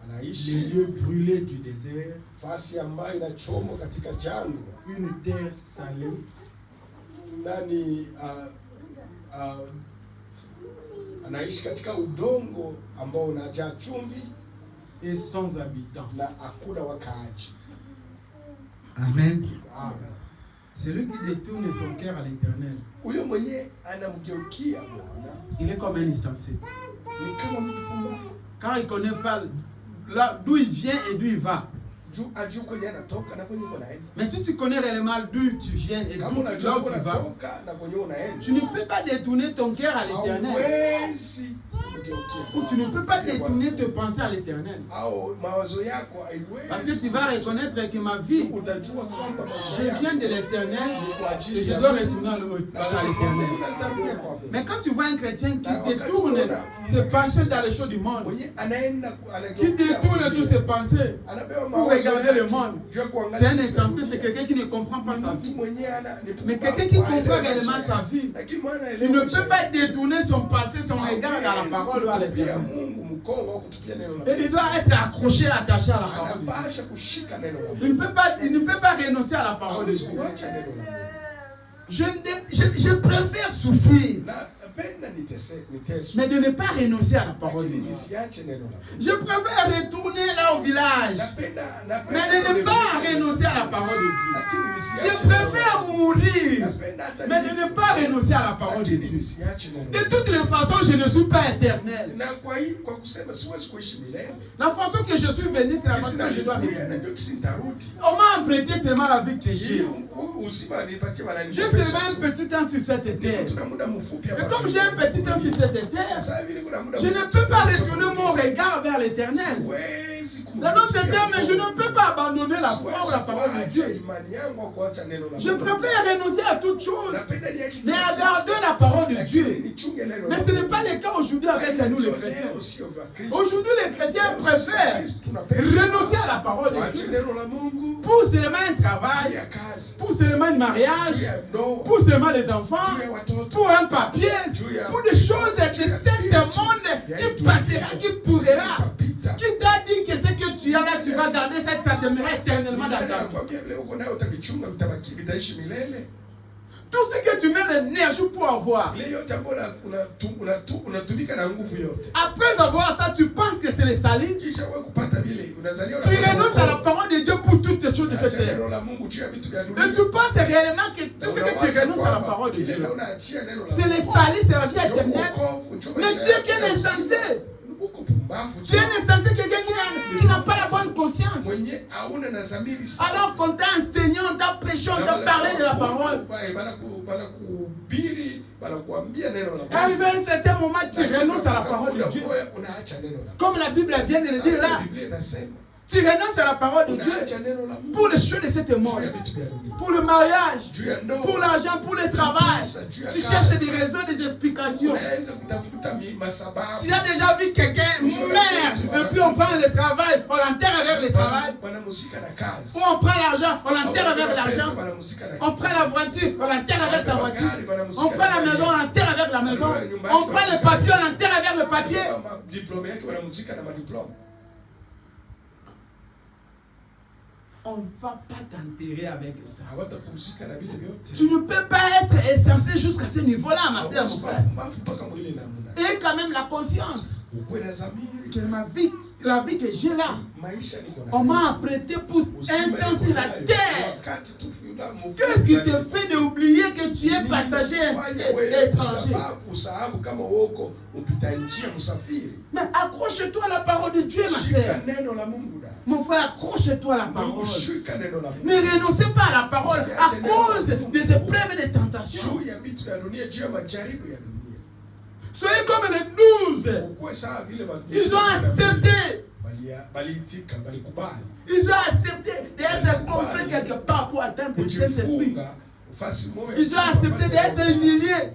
les Anaishi lieux brûlés du désert, fasi ambayo inachomwa katika jangwa, une terre salée nani anaishi katika udongo ambao unajaa chumvi et sans habitants. na hakuna wakaaji. Amen. Amen. Celui qui détourne son cœur à l'Éternel, Huyo mwenye anamgeukia Bwana il est comme un insensé. ni kama mtu pumbavu, Quand il ne connaît pas là d'où il vient et d'où il va. ajue kwenye anatoka na kwenye unaenda. Mais si tu connais réellement d'où tu viens et Kama là où unajua tu vas, unatoka na kwenye unaenda, tu ne peux pas détourner ton cœur à l'Éternel. hauwezi Ou tu ne peux pas détourner tes pensées à l'Éternel. au mawazo yako Parce que tu haiwezi. vas reconnaître que ma vie, Utajua kwamba maisha je yako viens de l'Éternel kwa et ajili je ya dois Mungu. retourner à l'Éternel. Unatarudia kwa Mungu. Mais quand tu vois un chrétien qui Na wakati détourne unaona ses pensées dans les choses du monde, mwenye anaenda qui détourne toutes ses pensées anapewa pour mawazo regarder le yake, monde, jua kuangalia c'est un dunia. insensé, c'est quelqu'un qui ne comprend pas sa Mtu vie. mwenye Mais quelqu'un qui comprend réellement sa vie, lakini mwana il ne peut pas détourner son passé, son regard dans la parole ou à l'Éternel. Mungu mkongo au kutupia neno la Et il doit être accroché, attaché à la Mungu. parole de Dieu. Anapasha kushika neno la Il Mungu. ne peut pas renoncer à la parole de Hawezi Dieu. kuacha neno la Mungu. Je préfère souffrir, Napenda niteswe, mais de ne pas renoncer à la parole de lakini Dieu. nisiache neno la Mungu. Je préfère retourner là au village, Napenda mais de ne pas renoncer à la parole de Dieu. lakini Je nisiache neno la préfère Mungu. mourir, Napenda hata mais de ne pas renoncer à la parole de lakini Dieu. nisiache neno la De toutes les façons, je ne suis pas éternel. Mungu. Na kwa kusema siwezi kuishi milele. La façon que je suis venu, c'est la façon que je dois Najua retourner. kisi nitarudi. On m'a emprunté seulement la vie que j'ai. Hiyo J'ai seulement un petit temps sur cette terre. Et comme j'ai un petit temps sur cette terre, je ne peux pas retourner mon regard vers l'éternel. Dans notre terme, je ne peux pas abandonner la foi ou la parole de Dieu. Je préfère renoncer à toute chose, mais à garder la parole de Dieu. Mais ce n'est pas le cas aujourd'hui avec nous les chrétiens. Aujourd'hui, les chrétiens préfèrent renoncer à la parole de Dieu pour seulement un travail, pour seulement un mariage, pour seulement des enfants, pour un papier, pour des choses de cet monde qui passera, qui pourrira. Qui t'a dit que ce que tu as là, tu vas garder ça, ça demeurera éternellement dans ta vie. Tout ce que tu mets l'énergie pour avoir. Après avoir ça, tu penses que c'est le salut. Tu renonces à la parole de Dieu pour toutes les choses de cette terre. Et tu penses réellement que tout ce que tu renonces à la parole de Dieu, c'est le salut, c'est la vie éternelle. Mais Dieu qui est insensé. Tu es insensé, quelqu'un qui n'a pas la bonne conscience. Alors qu'on t'a enseigné, on t'a prêché, on t'a parlé de la parole. Arrivé à un certain moment, tu renonces à la parole de Dieu. Comme la Bible vient de le dire là. Tu renonces à la parole de Dieu pour les choses de cet monde, pour le mariage, pour l'argent, pour le travail. Tu cherches des raisons, des explications. Tu as déjà vu quelqu'un mourir et puis on prend le travail, on l'enterre avec le travail. Ou on prend l'argent, on l'enterre avec l'argent. On prend la voiture, on l'enterre avec sa voiture. On prend la maison, on l'enterre avec la maison. On prend le papier, on l'enterre avec le papier. On ne va pas t'enterrer avec ça. Tu ne peux pas être insensé jusqu'à ce niveau-là, ma soeur, mon frère. Et quand même la conscience que la vie que j'ai là, on m'a apprêté pour intenser sur la terre. Qu'est-ce qui te fait d'oublier que tu es passager étranger? Mais accroche-toi à la parole de Dieu, ma soeur. Mon frère, accroche-toi à la parole. Ne renoncez pas à la parole à cause des épreuves et des tentations. Soyez comme les 12. Ils ont accepté. Ils ont accepté d'être confiés quelque part pour atteindre le Saint-Esprit. Ils ont accepté d'être humiliés.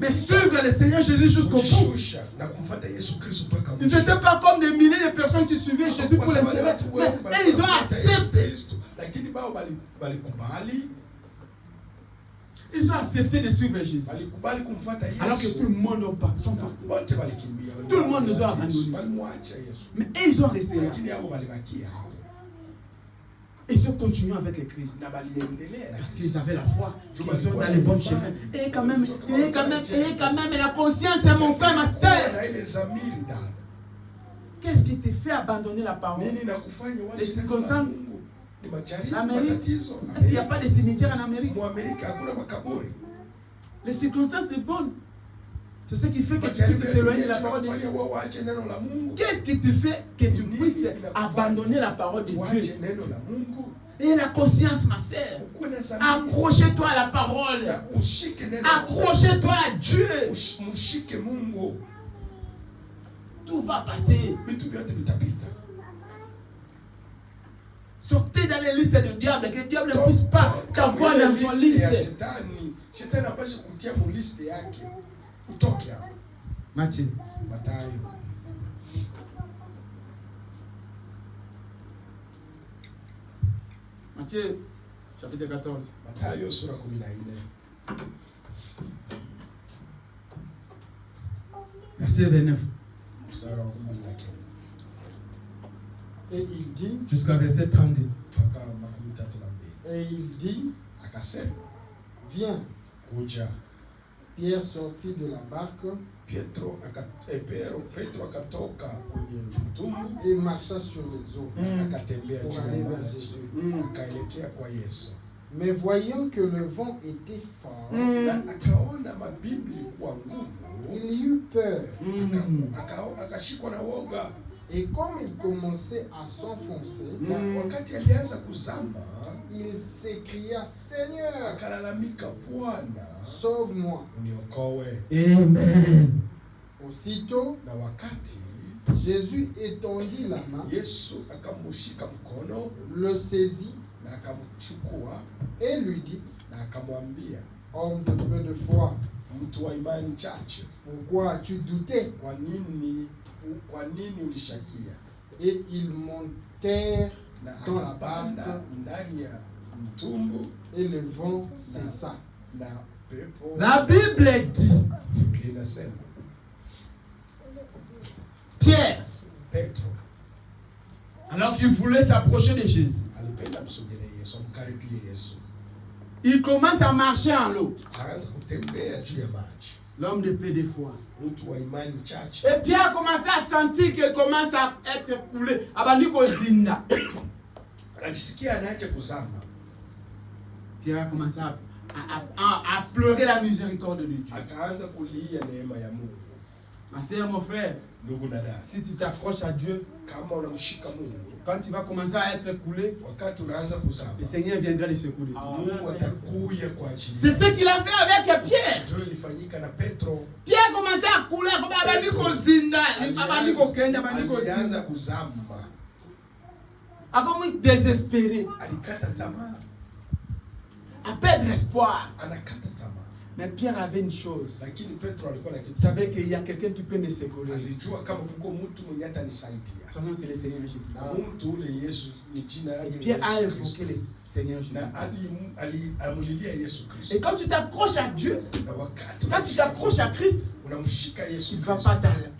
Mais suivre le Seigneur Jésus jusqu'au bout. Ils n'étaient pas comme des milliers de personnes qui suivaient Jésus pour l'intérêt. Mais ils ont accepté. Ils ont accepté de suivre Jésus. Alors que tout le monde sont partis. Tout le monde nous a abandonnés. Mais ils ont resté là. Ils ont continué avec le Christ. Parce qu'ils avaient la foi. Ils sont dans les bons chemins. Et quand même, la conscience, c'est mon frère, ma soeur. Qu'est-ce qui te fait abandonner la parole? Les circonstances. L'Amérique. Est-ce qu'il n'y a pas de cimetière en Amérique? Les circonstances sont bonnes. C'est ce qui fait que tu puisses t'éloigner de la parole de Dieu. Qu'est-ce qui te fait que tu puisses abandonner la parole de Dieu? Et la conscience, ma sœur. Accrochez-toi à la parole. Accrochez-toi à Dieu. Tout va passer. Sortez dans les listes de diable, que le diable ne puisse pas t'avoir dans ton liste. Matthieu. Matthieu, chapitre 14. Verset 29. Et il dit, jusqu'à verset 32. Et il dit, viens. Pierre sortit de la barque et marcha sur les eaux pour aller vers Jésus. Mais voyant que le vent était fort, il eut peur Et comme il commençait à s'enfoncer, wakati alianza kuzama, il s'écria, Seigneur, akalalamika, Bwana, sauve-moi. uniokoe. Amen. Aussitôt, Na wakati Jésus étendit la main, Yesu akamushika mkono, le saisit na akamchukua, et lui dit, na akamwambia, homme de peu de foi, mtu wa imani chache, pourquoi as-tu douté? kwa nini ulishakia? Et ils montèrent Na dans la akapanda barque ndani ya mtumbu, et le vent cessa. na pepo La Bible dit, linasema Pierre, Petro alors qu'il voulait s'approcher de Jésus, alipenda msogelee Yesu, amkaribie Yesu, il commence à marcher en l'eau. akaanza kutembea juu ya maji. L'homme de peu de foi. Mtu wa imani chache, Et Pierre a commencé à sentir qu'il commence à être coulé. Abandiko zinda. akajisikia anaacha kuzama, Pierre a commencé à pleurer la miséricorde de Dieu. akaanza kulia neema ya Mungu. Ma sœur, mon frère, Ndugu na dada, si tu t'accroches à Dieu, kama unamshika Mungu, quand tu vas commencer à être coulé, wakati unaanza kuzama, le Seigneur viendra de secourir. Mungu atakuja kwa ajili C'est yako. ce qu'il a fait avec Pierre. Ndio ilifanyika na Petro. Pierre commençait à couler. Abandiko zinda. Abandiko kenda. Abandiko Alianza zinda. kuzama, A comme désespéré. alikata tamaa, À perdre espoir. anakata tamaa. Mais Pierre avait une chose. Lakini Petro alikuwa na Il kitu, savait qu'il y a quelqu'un qui peut me secourir. alijua kama kuko mtu mwenye atanisaidia. Son nom, c'est le Seigneur Jésus. Na mtu ule Yesu ni jina lake. Pierre a Yesu invoqué Kristo. le Seigneur Jésus. Na aliamulilia Yesu Et Kristo. quand tu t'accroches à Dieu, Na wakati quand tu t'accroches à Christ, unamshika Yesu il ne Kristo,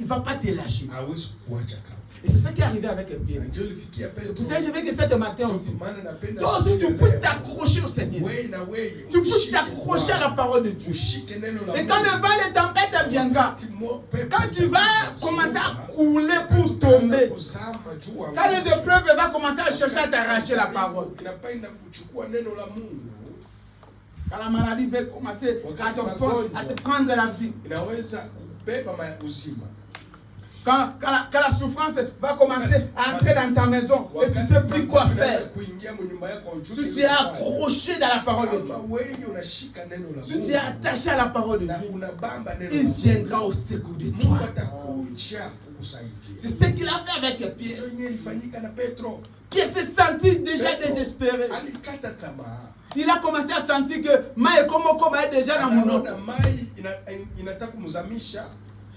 va pas te lâcher. hawezi kuacha kama. Et c'est ça qui est arrivé avec Pierre. Na ndio ilifikia Petro. C'est pour ça que je veux que cette matin aussi, Maana napenda toi aussi tu puisses t'accrocher au Seigneur. wewe na wewe Tu puisses ushike t'accrocher à la parole de Dieu. ushike neno la Et quand le vent et les tempêtes viendront, quand quand tu vas commencer à couler pour tomber, quand les épreuves vont commencer à chercher à t'arracher la parole, inapenda kuchukua neno la Mungu, quand la maladie va commencer à te prendre la vie, inaweza kubeba uzima. quand la souffrance va commencer à entrer dans ta maison et tu ne sais plus quoi faire, si tu es accroché dans la parole de Dieu, si tu es attaché à la parole de Dieu, il viendra au secours de toi. C'est ce qu'il a fait avec Pierre. Pierre s'est senti déjà désespéré. Il a commencé à sentir que Maï Komoko est déjà dans mon nom.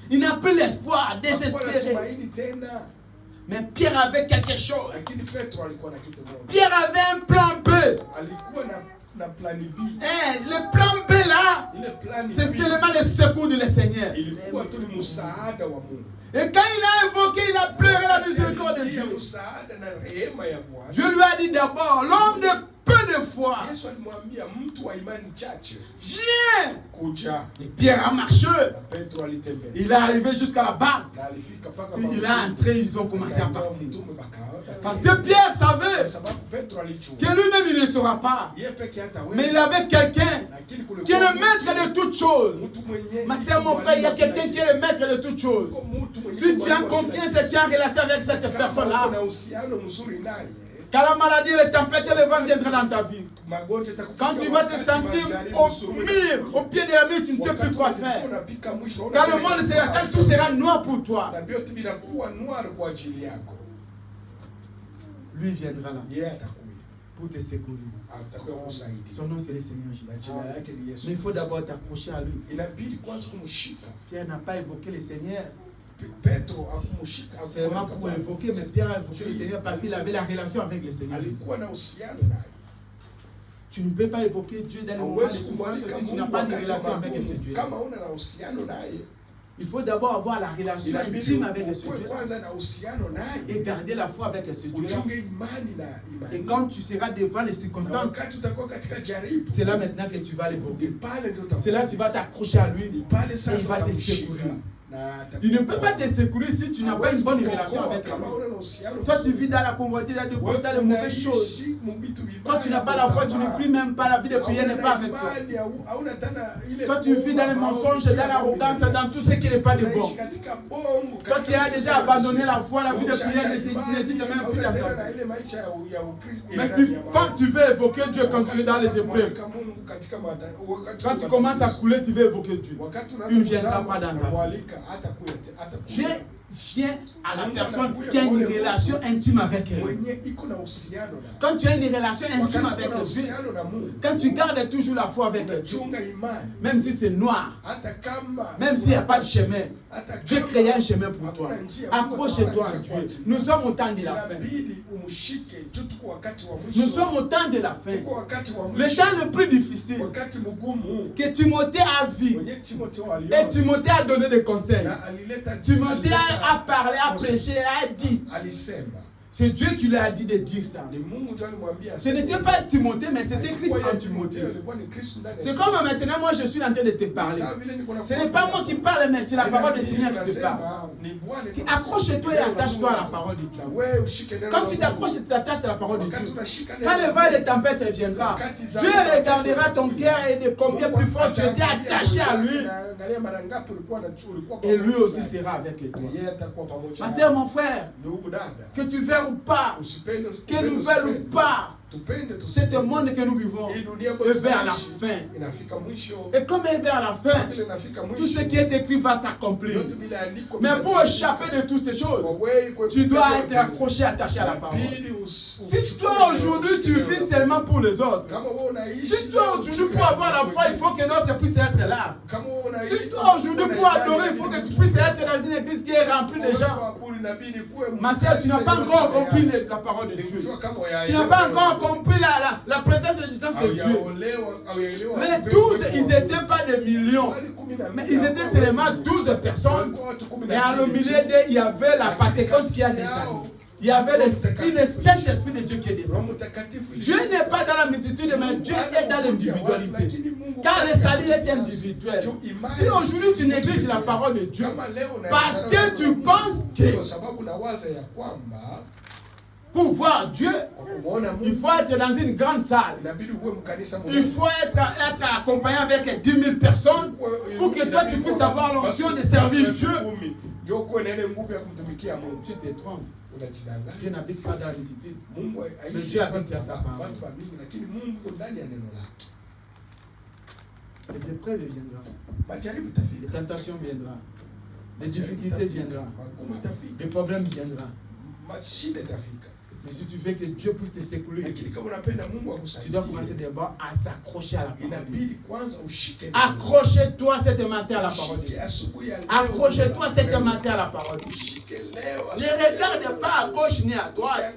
Il n'a plus l'espoir, désespéré. Mais Pierre avait quelque chose. Pierre avait un plan B. Le plan B là, c'est seulement le secours du Seigneur. Et quand il a invoqué, il a pleuré la miséricorde de Dieu. Dieu lui a dit d'abord, l'homme de peu de foi, viens. Et Pierre a marché. Il est arrivé jusqu'à la barque. Il est entré, ils ont commencé à partir. Parce que Pierre savait que lui-même il ne saura pas. Mais il avait quelqu'un qui est le maître de toutes choses. Ma soeur, mon frère, il y a quelqu'un qui est le maître de toutes choses. Si tu as confiance et tu as relation avec cette personne-là, quand la maladie, les tempêtes et le vent viendront dans ta vie, quand tu vas te sentir au pied de la mur, tu ne sais plus quoi faire. Quand le monde sera, quand tout sera noir pour toi, lui viendra là pour te secourir. Son nom c'est le Seigneur Jésus. Mais il faut d'abord t'accrocher à lui. Pierre n'a pas évoqué le Seigneur seulement pour évoquer, mais Pierre a évoqué le Seigneur parce qu'il avait la relation avec le Seigneur. Tu ne peux pas évoquer Dieu dans le moment de souffrance si tu n'as pas de relation avec ce Dieu. Il faut d'abord avoir la relation intime avec ce Dieu et garder la foi avec ce Dieu. Et quand tu seras devant les circonstances, c'est là maintenant que tu vas l'évoquer. C'est là que tu vas t'accrocher à lui et il va te secourir. Il ne peut pas te secourir si tu n'as pas une bonne relation avec lui. Toi, tu vis dans la convoitise, dans les mauvaises choses. Toi, tu n'as pas la foi, tu ne pries même pas, la vie de prière n'est pas avec toi. Toi, tu vis dans les mensonges, dans l'arrogance, dans tout ce qui n'est pas de bon. Toi qui as déjà abandonné la foi, la vie de prière n'existe même plus dans ta vie. Mais tu veux évoquer Dieu quand tu es dans les épreuves. Quand tu commences à couler, tu veux évoquer Dieu. Il ne viendra pas dans ta vie. Dieu vient à la personne qui a une relation intime avec elle. Quand tu as une relation intime avec Dieu, quand tu gardes toujours la foi avec Dieu, même si c'est noir, même s'il n'y a pas de chemin, Dieu crée un chemin pour toi. Accroche-toi à Dieu. Nous sommes au temps de la fin. Nous sommes au temps de la fin. Le temps le plus difficile que Timothée a vu. Et Timothée a donné des conseils. Timothée a parlé, a prêché, a dit. C'est Dieu qui lui a dit de dire ça. Ce n'était pas Timothée, mais c'était Christ en Timothée. C'est comme maintenant, moi je suis en train de te parler. Ce n'est pas moi qui parle, mais c'est la parole du Seigneur qui te parle. Accroche-toi et attache-toi à la parole de Dieu. Quand tu t'accroches et tu t'attaches à la parole de Dieu, quand le vent de tempête viendra, Dieu regardera ton cœur et de combien plus fort tu étais attaché à lui. Et lui aussi sera avec toi. Ma sœur, mon frère, que tu verras ou pas, que nous veulent ou pas, c'est un monde que nous vivons est vers la fin. Et comme il est vers la fin, tout ce qui est écrit va s'accomplir. Mais pour échapper de toutes ces choses, tu dois être accroché, attaché à la parole. Si toi aujourd'hui tu vis seulement pour les autres, si toi aujourd'hui pour avoir la foi, il faut que l'autre puisse être là. Si toi aujourd'hui pour adorer, il faut que tu puisses être dans une église qui est remplie de gens. Ma soeur, tu n'as pas encore compris la parole de Dieu. Tu n'as pas encore compris la présence et l'existence de Dieu. Les 12, ils n'étaient pas des millions, mais ils étaient seulement 12 personnes. Et à le milieu d'eux, il y avait la Pentecôte qui a descendu. Il y avait l'esprit, le Saint-Esprit de Dieu qui est descendu. Dieu n'est pas dans la multitude, mais Dieu est dans l'individualité. Car le salut est individuel. Si aujourd'hui tu négliges la parole de Dieu, parce que tu penses que pour voir Dieu, il faut être dans une grande salle. Il faut être accompagné avec 10 000 personnes pour que toi tu puisses avoir l'onction de servir Dieu. Tu te trompes. Dieu n'habite pas dans la multitude. Mais Dieu habite dans sa parole. Les épreuves viendront. Les tentations viendront. Les difficultés viendront. Les problèmes viendront. Mais si tu veux que Dieu puisse te secourir, tu dois commencer d'abord à s'accrocher à la parole. Accroche-toi cette matin à la parole. Accroche-toi cette matin à la parole. Ne regarde pas à gauche ni à droite,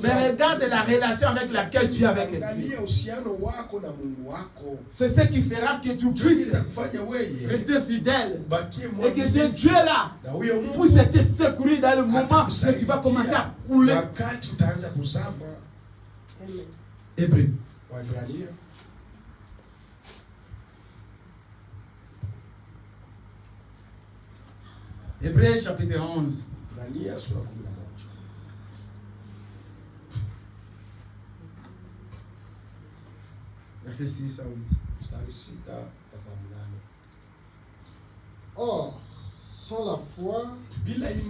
mais regarde la relation avec laquelle tu es avec Dieu. C'est ce qui fera que tu puisses rester fidèle et que ce Dieu-là puisse te secourir dans le moment que tu vas commencer à couler. Hébreu. Hébreu chapitre 11. Verset 6 à 8. Or, sans la foi, il est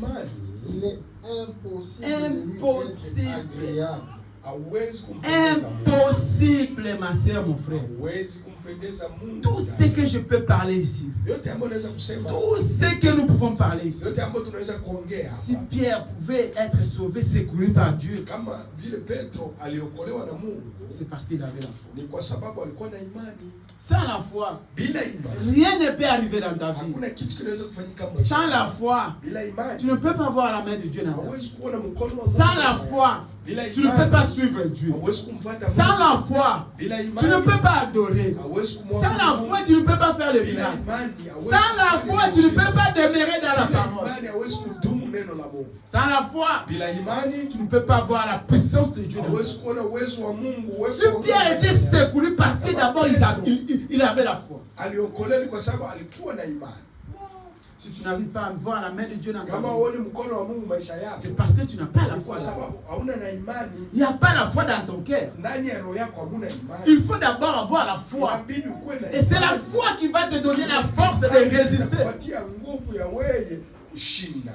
impossible, ma soeur, mon frère. Tout ce que je peux parler ici, tout ce que nous pouvons parler ici, si Pierre pouvait être sauvé, secouru par Dieu, c'est parce qu'il avait la foi. Sans la foi, rien ne peut arriver dans ta vie. Sans la foi, tu ne peux pas voir la main de Dieu dans ta vie. Sans la foi, tu ne peux pas suivre Dieu. Sans la foi, tu ne peux pas adorer. Sans la foi, tu ne peux pas faire le miracles. Sans la foi, tu ne peux pas demeurer dans la parole. Sans la foi, tu ne peux pas voir la puissance de Dieu. Si Pierre était secouru parce que d'abord il avait la foi. Si tu n'arrives pas à voir la main de Dieu dans ta kama vie, uone mkono wa Mungu maisha yako, c'est parce que tu n'as pas la ni foi. kwa sababu hauna na imani. Il n'y a pas la foi dans ton cœur. Ndani ya roho yako hamuna imani. Il faut d'abord avoir la foi. Inabidi ukuwe na Et c'est la imani. foi qui va te donner la force de résister. Itakupatia nguvu ya wewe kushinda.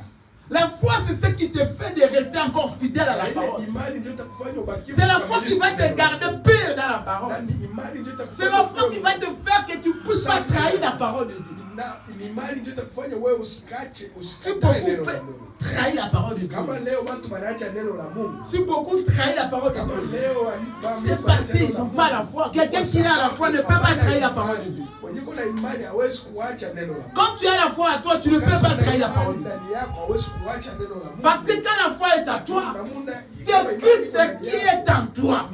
La foi, c'est ce qui te fait de rester encore fidèle à la parole. Imani ndio itakufanya ubaki. C'est la foi qui va te garder pire dans la parole. Na ni imani ndio itakufanya. C'est la foi qui va te faire que tu ne puisses pas trahir la parole de Dieu. Na ni imani ndio itakufanya wewe usikache, Si beaucoup trahir la parole de Dieu, kama leo watu wanaacha neno la Mungu, si beaucoup trahir la parole de kama Dieu, leo c'est parce qu'ils n'ont pas la foi. Quelqu'un qui a la foi ne peut pas trahir la parole de Dieu. Wenye kuna imani hawezi kuacha neno la Mungu. Quand tu as la foi à toi, tu ne peux pas trahir la parole de Dieu. Ndani yako hawezi kuacha neno la Mungu. Parce que quand la foi est à toi, c'est Christ qui est en toi.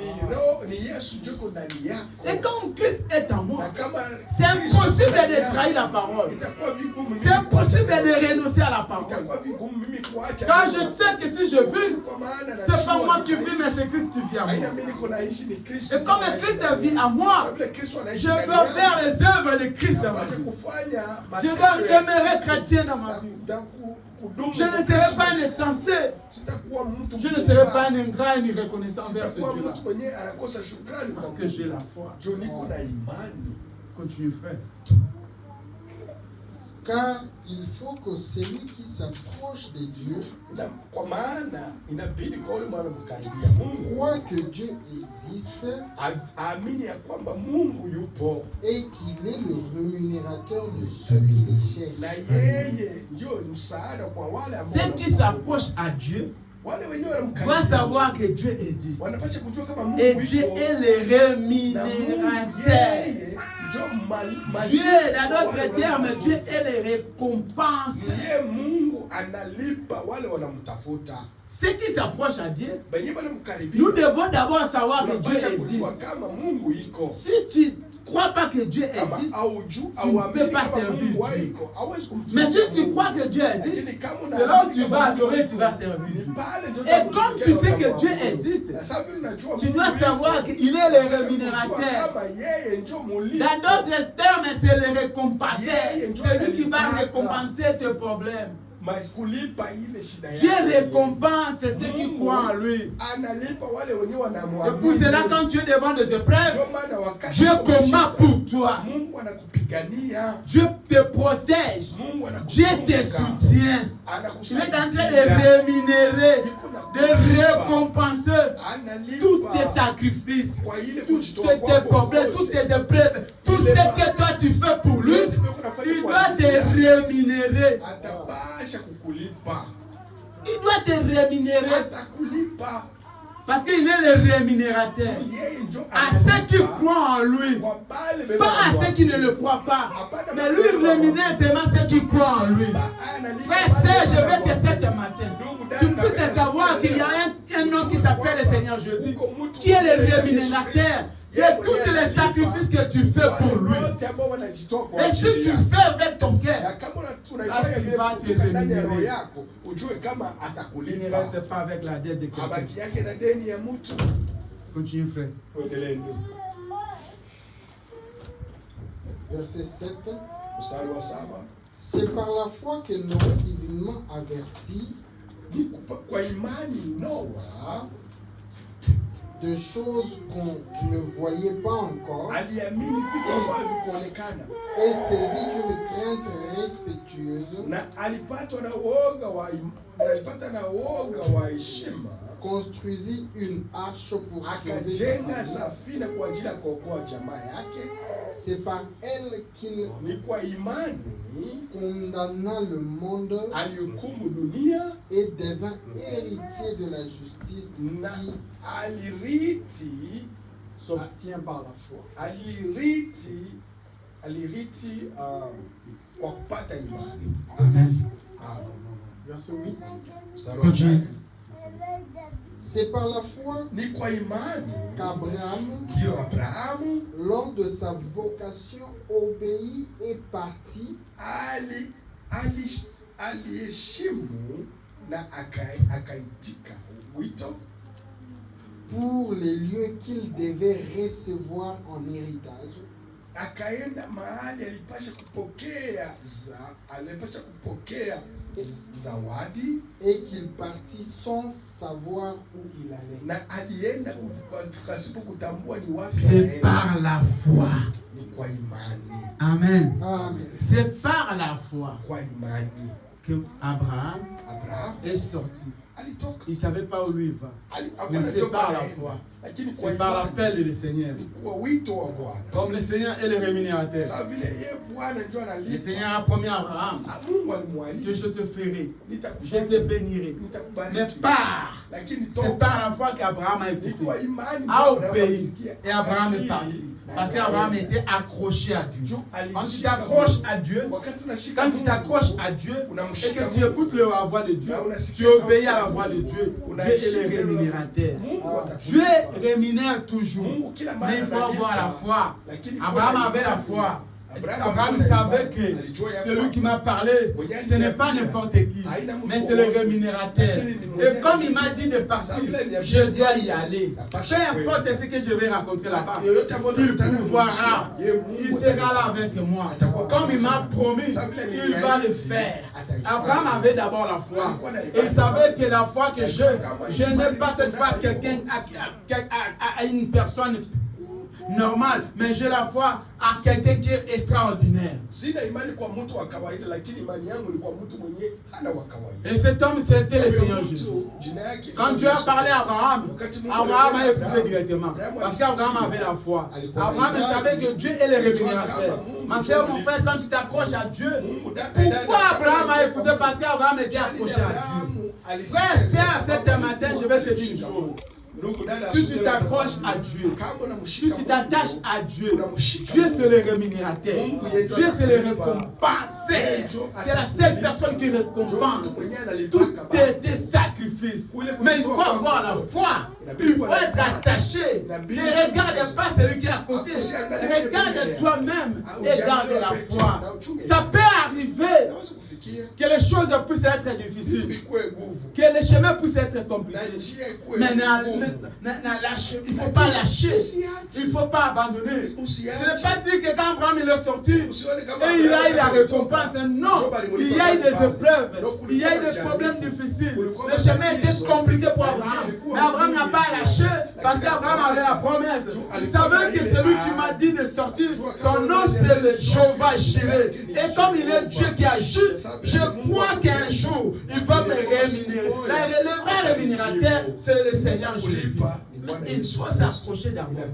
Ni Yesu ndio yuko ndani yako. Et quand Christ est en moi, Na kama c'est impossible de trahir la parole. itakuwa vigumu mimi. C'est impossible de renoncer à la parole. Itakuwa vigumu mimi kuacha. Car je sais que si je vis, Kwa maana c'est pas moi qui vis, mais c'est Christ qui vit en haina moi. mimi niko naishi ni Kristo. Et comme Christ vit en moi, Sababu Kristo anaishi je ndani veux yangu. faire les œuvres de Christ dans ma Napaswa vie. kufanya Je matendo veux ya demeurer Kristo. chrétien dans ma vie. Kudumu Je ne kwa serai Kristo. pas insensé. Sitakuwa mtu Je ne mbaya. serai pas un ingrat ni reconnaissant vers ce Sitakuwa Dieu-là. mtu mwenye anakosa shukrani kwa Parce que Mungu. j'ai la foi. Jo niko na imani. Continue, frère. Car il faut que celui qui s'approche de Dieu Kwa maana inabidi kwa yule mwana mkaribia Mungu croit que Dieu existe aamini ya kwamba Mungu yupo et qu'il est le rémunérateur de ceux qui le na cherchent. yeye ndio msaada kwa wale ambao Ceux qui s'approchent à Dieu wale wenyewe doivent wanamkaribia savoir que Dieu existe. wanapaswa kujua kama Mungu Et yupo. Dieu est le Na Mungu rémunérateur. yeye ndio Dieu, dans d'autres termes, Dieu est le récompense. Yeye Mungu analipa wale wanamtafuta. Ceux qui s'approchent à Dieu, Benye wanamkaribia. nous devons d'abord savoir que Dieu Unapaswa existe. kujua kama Mungu iko. Si tu ne crois pas que Dieu Kama existe, haujui tu ne peux pas kama servir Mungu Dieu. iko, hawezi kumtumikia mais si tu Mungu. crois que Dieu existe, Lakini kama c'est là où tu unaamini vas kama adorer, Mungu tu vas iko, servir ni Dieu. pale ndio Et comme tu sais que utakutumikia Dieu Mungu. existe, Na sababu unajua tu Mungu dois yuko, savoir qu'il est le unapaswa rémunérateur. kujua kama yeye ndio mulipa. Dans d'autres termes, c'est le récompenseur. Yeah, Celui qui va yeah. récompenser tes problèmes. Kulipa ile shida Dieu yako. récompense ceux qui Mungu croient en lui. Analipa wale wenyewe wanamwamini. C'est pour cela quand tu es devant des épreuves, Ndio maana wakati Dieu uko combat shida, pour toi. Mungu anakupigania. Dieu te protège. Mungu Dieu te anakuchunga. soutient. Il est Anakusaidia. en train de rémunérer, de récompenser tous tes sacrifices, Kwa ile tous kujitoa tes kwako problèmes, kote. toutes tes épreuves, tout ce que toi tu fais pour lui, il doit te rémunérer. Atabasha kukulipa. Il doit te rémunérer Atakulipa. parce qu'il est le rémunérateur. Yeye ndio À ceux qui analipa. croient en lui, Kwa pale beba pas à watu. ceux qui ne le croient pas. Mais lui il rémunère seulement ceux qui croient en lui. Frère, sœur, je veux que cet matin, tu puisses savoir qu'il y a un homme qui s'appelle le Seigneur Jésus, qui est le rémunérateur de tous les sacrifices que tu fais pour lui. Et si tu fais avec ton cœur, il ne reste pas avec la dette de quelqu'un. Continue, frère. Verset 7. C'est par la foi que Noé, divinement averti de choses qu'on ne voyait pas encore, et saisi d'une crainte respectueuse, construisit une arche pour sauver sa famille. C'est par elle qu'il condamna le monde et devint héritier de la justice qui s'obtient par la foi. Amen. Verset 8. Continue. C'est par la foi qu'Abraham, lors de sa vocation, obéit et partit pour les lieux qu'il devait recevoir en héritage. akaenda mahali alipasha kupokea zawadi, et qu'il partit sans savoir où il allait. na alienda kasipo kutambua ni wapi. C'est par la foi. Ni kwa imani. Amen. Amen. C'est par la foi Kwa imani que Abraham est sorti. Il ne savait pas où lui il va. Mais c'est par la foi. C'est par l'appel du Seigneur. Comme le Seigneur est le rémunérateur. Le Seigneur a promis à Abraham que je te ferai, je te bénirai. Mais c'est par la foi qu'Abraham a écouté, a obéi, et Abraham est parti. Parce qu'Abraham était accroché à Dieu. Quand tu t'accroches à Dieu, et que tu écoutes la voix de Dieu, tu obéis à la voix de Dieu. Dieu est le rémunérateur. Dieu rémunère toujours. Mais il faut avoir la foi. Abraham avait la foi. Abraham savait que celui qui m'a parlé, ce n'est pas n'importe qui, mais c'est le rémunérateur. Et comme il m'a dit de partir, je dois y aller. Peu importe ce que je vais rencontrer là-bas, il pourvoira, il sera là avec moi. Comme il m'a promis, il va le faire. Abraham avait d'abord la foi. Et il savait que la foi que je n'ai pas cette foi quelqu'un à une personne normal, mais j'ai la foi à quelqu'un qui est extraordinaire. Et cet homme, c'était le Seigneur Jésus. Quand Dieu a parlé à Abraham, Abraham a écouté directement. Parce qu'Abraham avait la foi. Abraham savait que Dieu est le rémunérateur. Ma soeur, mon frère, quand tu t'accroches à Dieu, pourquoi Abraham a écouté? Parce qu'Abraham était accroché à Dieu. Frère, c'est à ce matin, je vais te dire une chose. Si tu t'accroches à Dieu, si tu t'attaches à Dieu, Dieu c'est le rémunérateur, Dieu c'est le récompenseur, c'est la seule personne qui récompense tous tes sacrifices. Mais il faut avoir la foi, il faut être attaché. Ne regarde pas celui qui est à côté, regarde toi-même et garde la foi. Ça peut arriver que les choses puissent être difficiles, que les chemins puissent être compliqués, mais il ne faut pas lâcher, il ne faut pas abandonner. Ce n'est pas dit que quand Abraham est sorti et il a eu la récompense. Non, il y a eu des épreuves, il y a eu des problèmes difficiles. Le chemin était compliqué pour Abraham, mais Abraham n'a pas lâché parce qu'Abraham avait la promesse. Il savait que celui qui m'a dit de sortir, son nom c'est le Jéhovah Jireh. Et comme il est Dieu qui agit, je crois qu'un jour il va me rémunérer. Le vrai rémunérateur, c'est le Seigneur Jésus. Il faut s'approcher d'abord.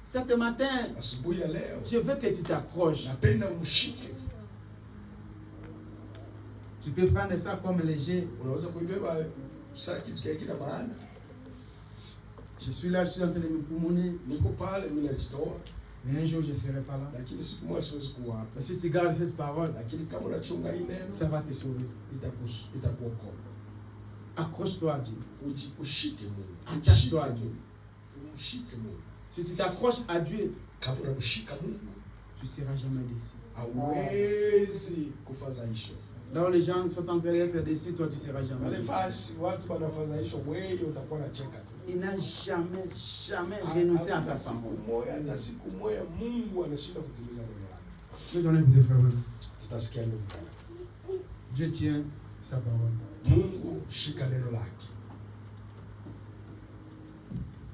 Ce matin, je veux que tu t'approches. Tu peux prendre ça comme léger. Je suis là, je suis en train de me pulmoner. Mais un jour, je ne serai pas là. Mais si tu gardes cette parole, ça va te sauver. Accroche-toi à Dieu. Attache-toi à Dieu. Si tu t'accroches à Dieu, tu ne seras jamais déçu. Là où les gens sont en train d'être déçus, toi tu ne seras jamais déçu. Il n'a jamais renoncé à sa parole. Nous allons écouter frère. Dieu tient sa parole.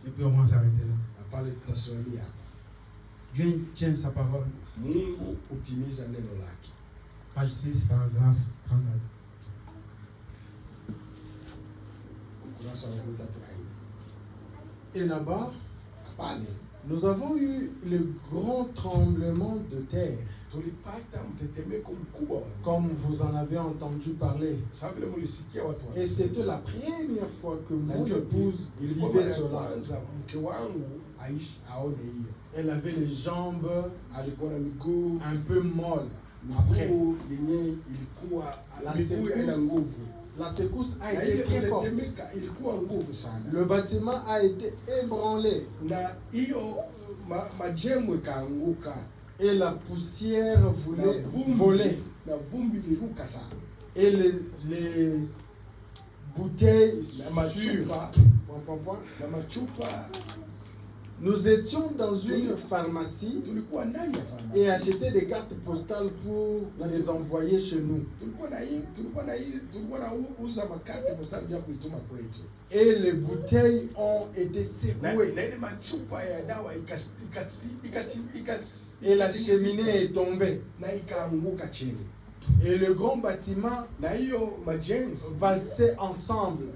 Et puis on va s'arrêter là. Dieu tient sa parole. Page 6, paragraphe 34. Et là-bas, nous avons eu le grand tremblement de terre, comme vous en avez entendu parler. Et c'était la première fois que mon épouse vivait cela. Elle avait les jambes un peu molles. Après, la secousse a été très forte. Le bâtiment a été ébranlé. Et la poussière voulait voler. Et les bouteilles Nous étions dans une pharmacie et achetaient des cartes postales pour les envoyer chez nous. Et les bouteilles ont été secouées. Et la cheminée est tombée. Et le grand bâtiment valsait ensemble.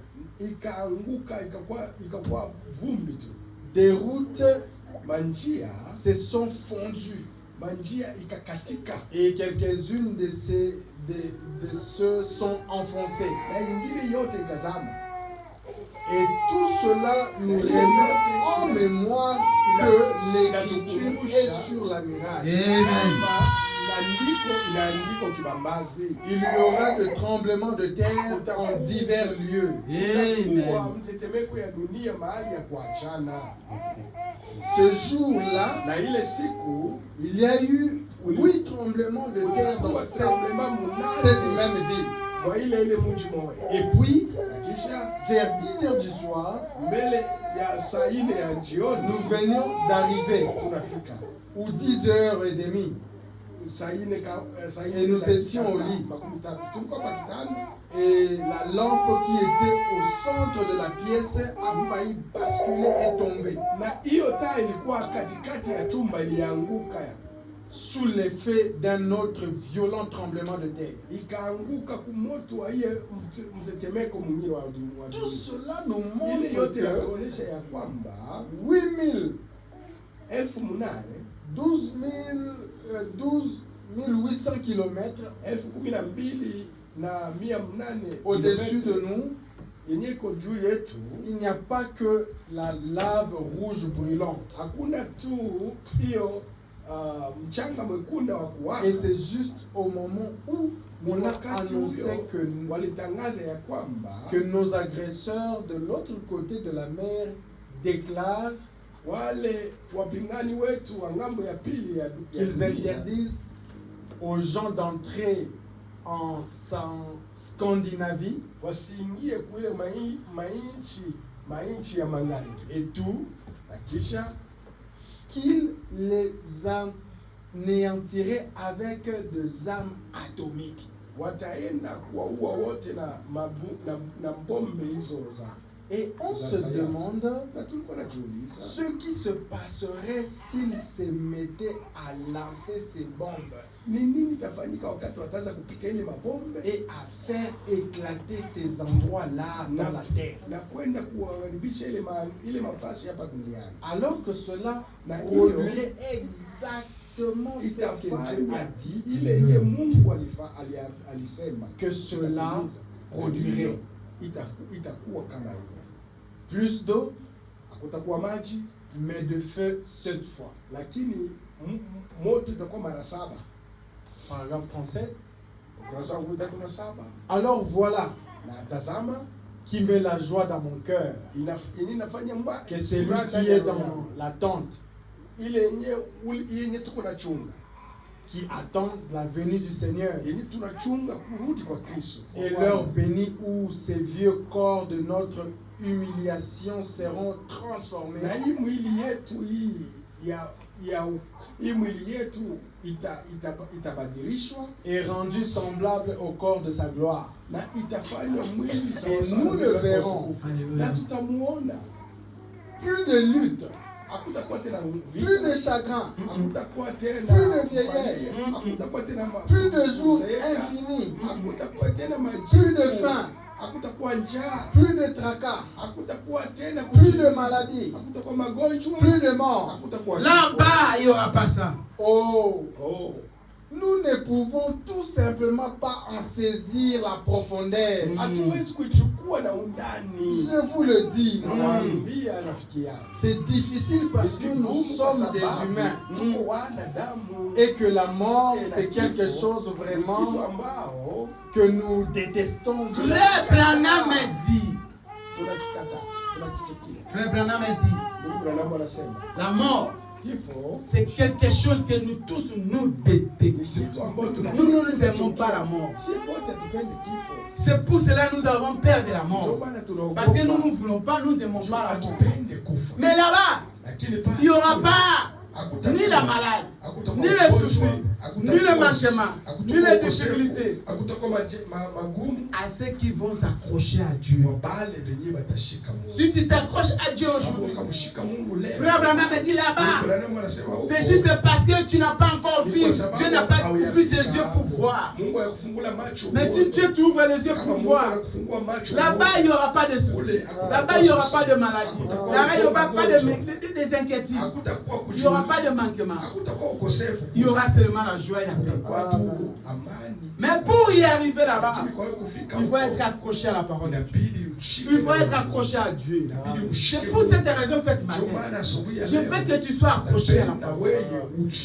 Des routes se sont fondues. Et quelques-unes de ceux sont enfoncées. Et tout cela nous remet en mémoire que l'écriture est sur la muraille. Il y aura de tremblements de terre en divers lieux. Ce jour-là, il y a eu 8 tremblements de terre dans cette même ville. Et puis, vers 10 heures du soir, nous venions d'arriver, ou 10h30. Et nous étions au lit. Et la lampe qui était au centre de la pièce a failli basculer et tomber. Sous l'effet d'un autre violent tremblement de terre. Tout cela nous montre que 12 800 km au-dessus de nous, il n'y a pas que la lave rouge brûlante. Et c'est juste au moment où on a annoncé que nos agresseurs de l'autre côté de la mer déclarent qu'ils interdisent aux gens d'entrer en Scandinavie et tout, qu'ils les anéantiraient avec des armes atomiques. Et on se demande ce qui se passerait s'ils se mettaient à lancer ces bombes et à faire éclater ces endroits-là dans la terre. Alors que cela produirait exactement ce que Dieu a dit que cela produirait. Plus d'eau, mais de feu 7 fois. Paragraphe 37. Alors voilà qui met la joie dans mon cœur, que c'est lui qui est dans la tente, qui attend la venue du Seigneur, et l'heure bénie où ces vieux corps de notre humiliation seront transformés et rendus semblables au corps de sa gloire. Et nous le verrons. Plus de lutte, plus de chagrin, plus de vieillesse, plus de jours infinis, plus de faim, plus de tracas, plus de maladies, plus de morts. Là-bas, il n'y aura pas ça. Oh. Nous ne pouvons tout simplement pas en saisir la profondeur. Je vous le dis, c'est difficile parce que nous sommes des humains et que la mort, c'est quelque chose vraiment que nous détestons. Frère Branham dit, la mort, c'est quelque chose que nous tous nous détestons. Nous ne aimons pas la mort. C'est pour cela que nous avons peur de la mort. Parce que nous ne voulons pas, nous n'aimons pas la mort. Mais là-bas, il n'y aura pas ni la maladie, ni les soucis, ni le manquement, ni les difficultés à ceux qui vont s'accrocher à Dieu. Si tu t'accroches à Dieu aujourd'hui, Frère Branham me dit là-bas, c'est juste parce que tu n'as pas encore vu, Dieu n'a pas ouvert tes yeux pour voir. Mais si Dieu t'ouvre les yeux pour voir, là-bas il n'y aura pas de soucis, là-bas il n'y aura pas de maladie, là-bas il n'y aura pas des inquiétudes, il n'y aura pas de manquement, il y aura seulement la joie et la paix. Mais pour y arriver là-bas, il faut être accroché à la parole de Dieu. Il faut être accroché à Dieu. C'est pour cette raison cette matin, je veux que tu sois accroché à la parole.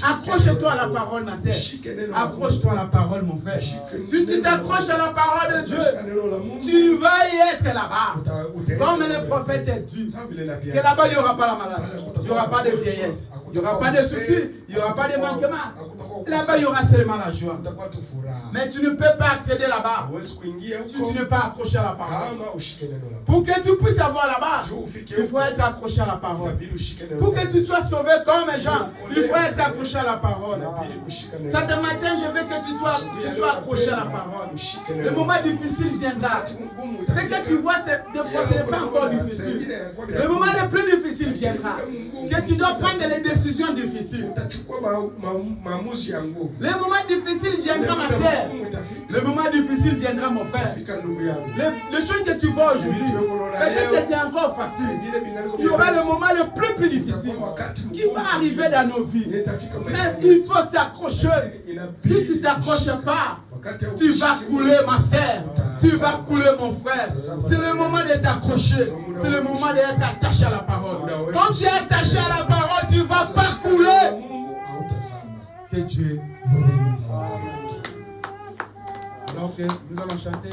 Accroche-toi à la parole, ma sœur. Accroche-toi à la parole, mon frère. Si tu t'accroches à la parole de Dieu, tu vas y être là-bas. Comme le prophète a dit, que là-bas il n'y aura pas la maladie, il n'y aura pas de vieillesse, il n'y aura pas de soucis, il n'y aura pas de manquement. Là-bas il y aura seulement la joie. Mais tu ne peux pas accéder là-bas si tu n'es pas accroché à la parole. Pour que tu puisses avoir là-bas, il faut être accroché à la parole. Pour que tu sois sauvé comme Jean, il faut être accroché à la parole. Ce matin, je veux que tu sois accroché à la parole. Le moment difficile viendra. Ce que tu vois, des fois, ce n'est pas encore difficile. Le moment le plus difficile viendra. Que tu dois prendre les décisions difficiles. Le moment difficile viendra, ma sœur. Le moment difficile viendra, mon frère. Le choses que tu vois aujourd'hui, peut-être que c'est encore facile. Il y aura le moment le plus difficile qui va arriver dans nos vies. Mais il faut s'accrocher. Si tu ne t'accroches pas, tu vas couler, ma sœur. Tu vas couler, mon frère. C'est le moment de t'accrocher. C'est le moment d'être attaché à la parole. Quand tu es attaché à la parole, tu ne vas pas couler. Que Dieu vous bénisse. Alors que nous allons chanter.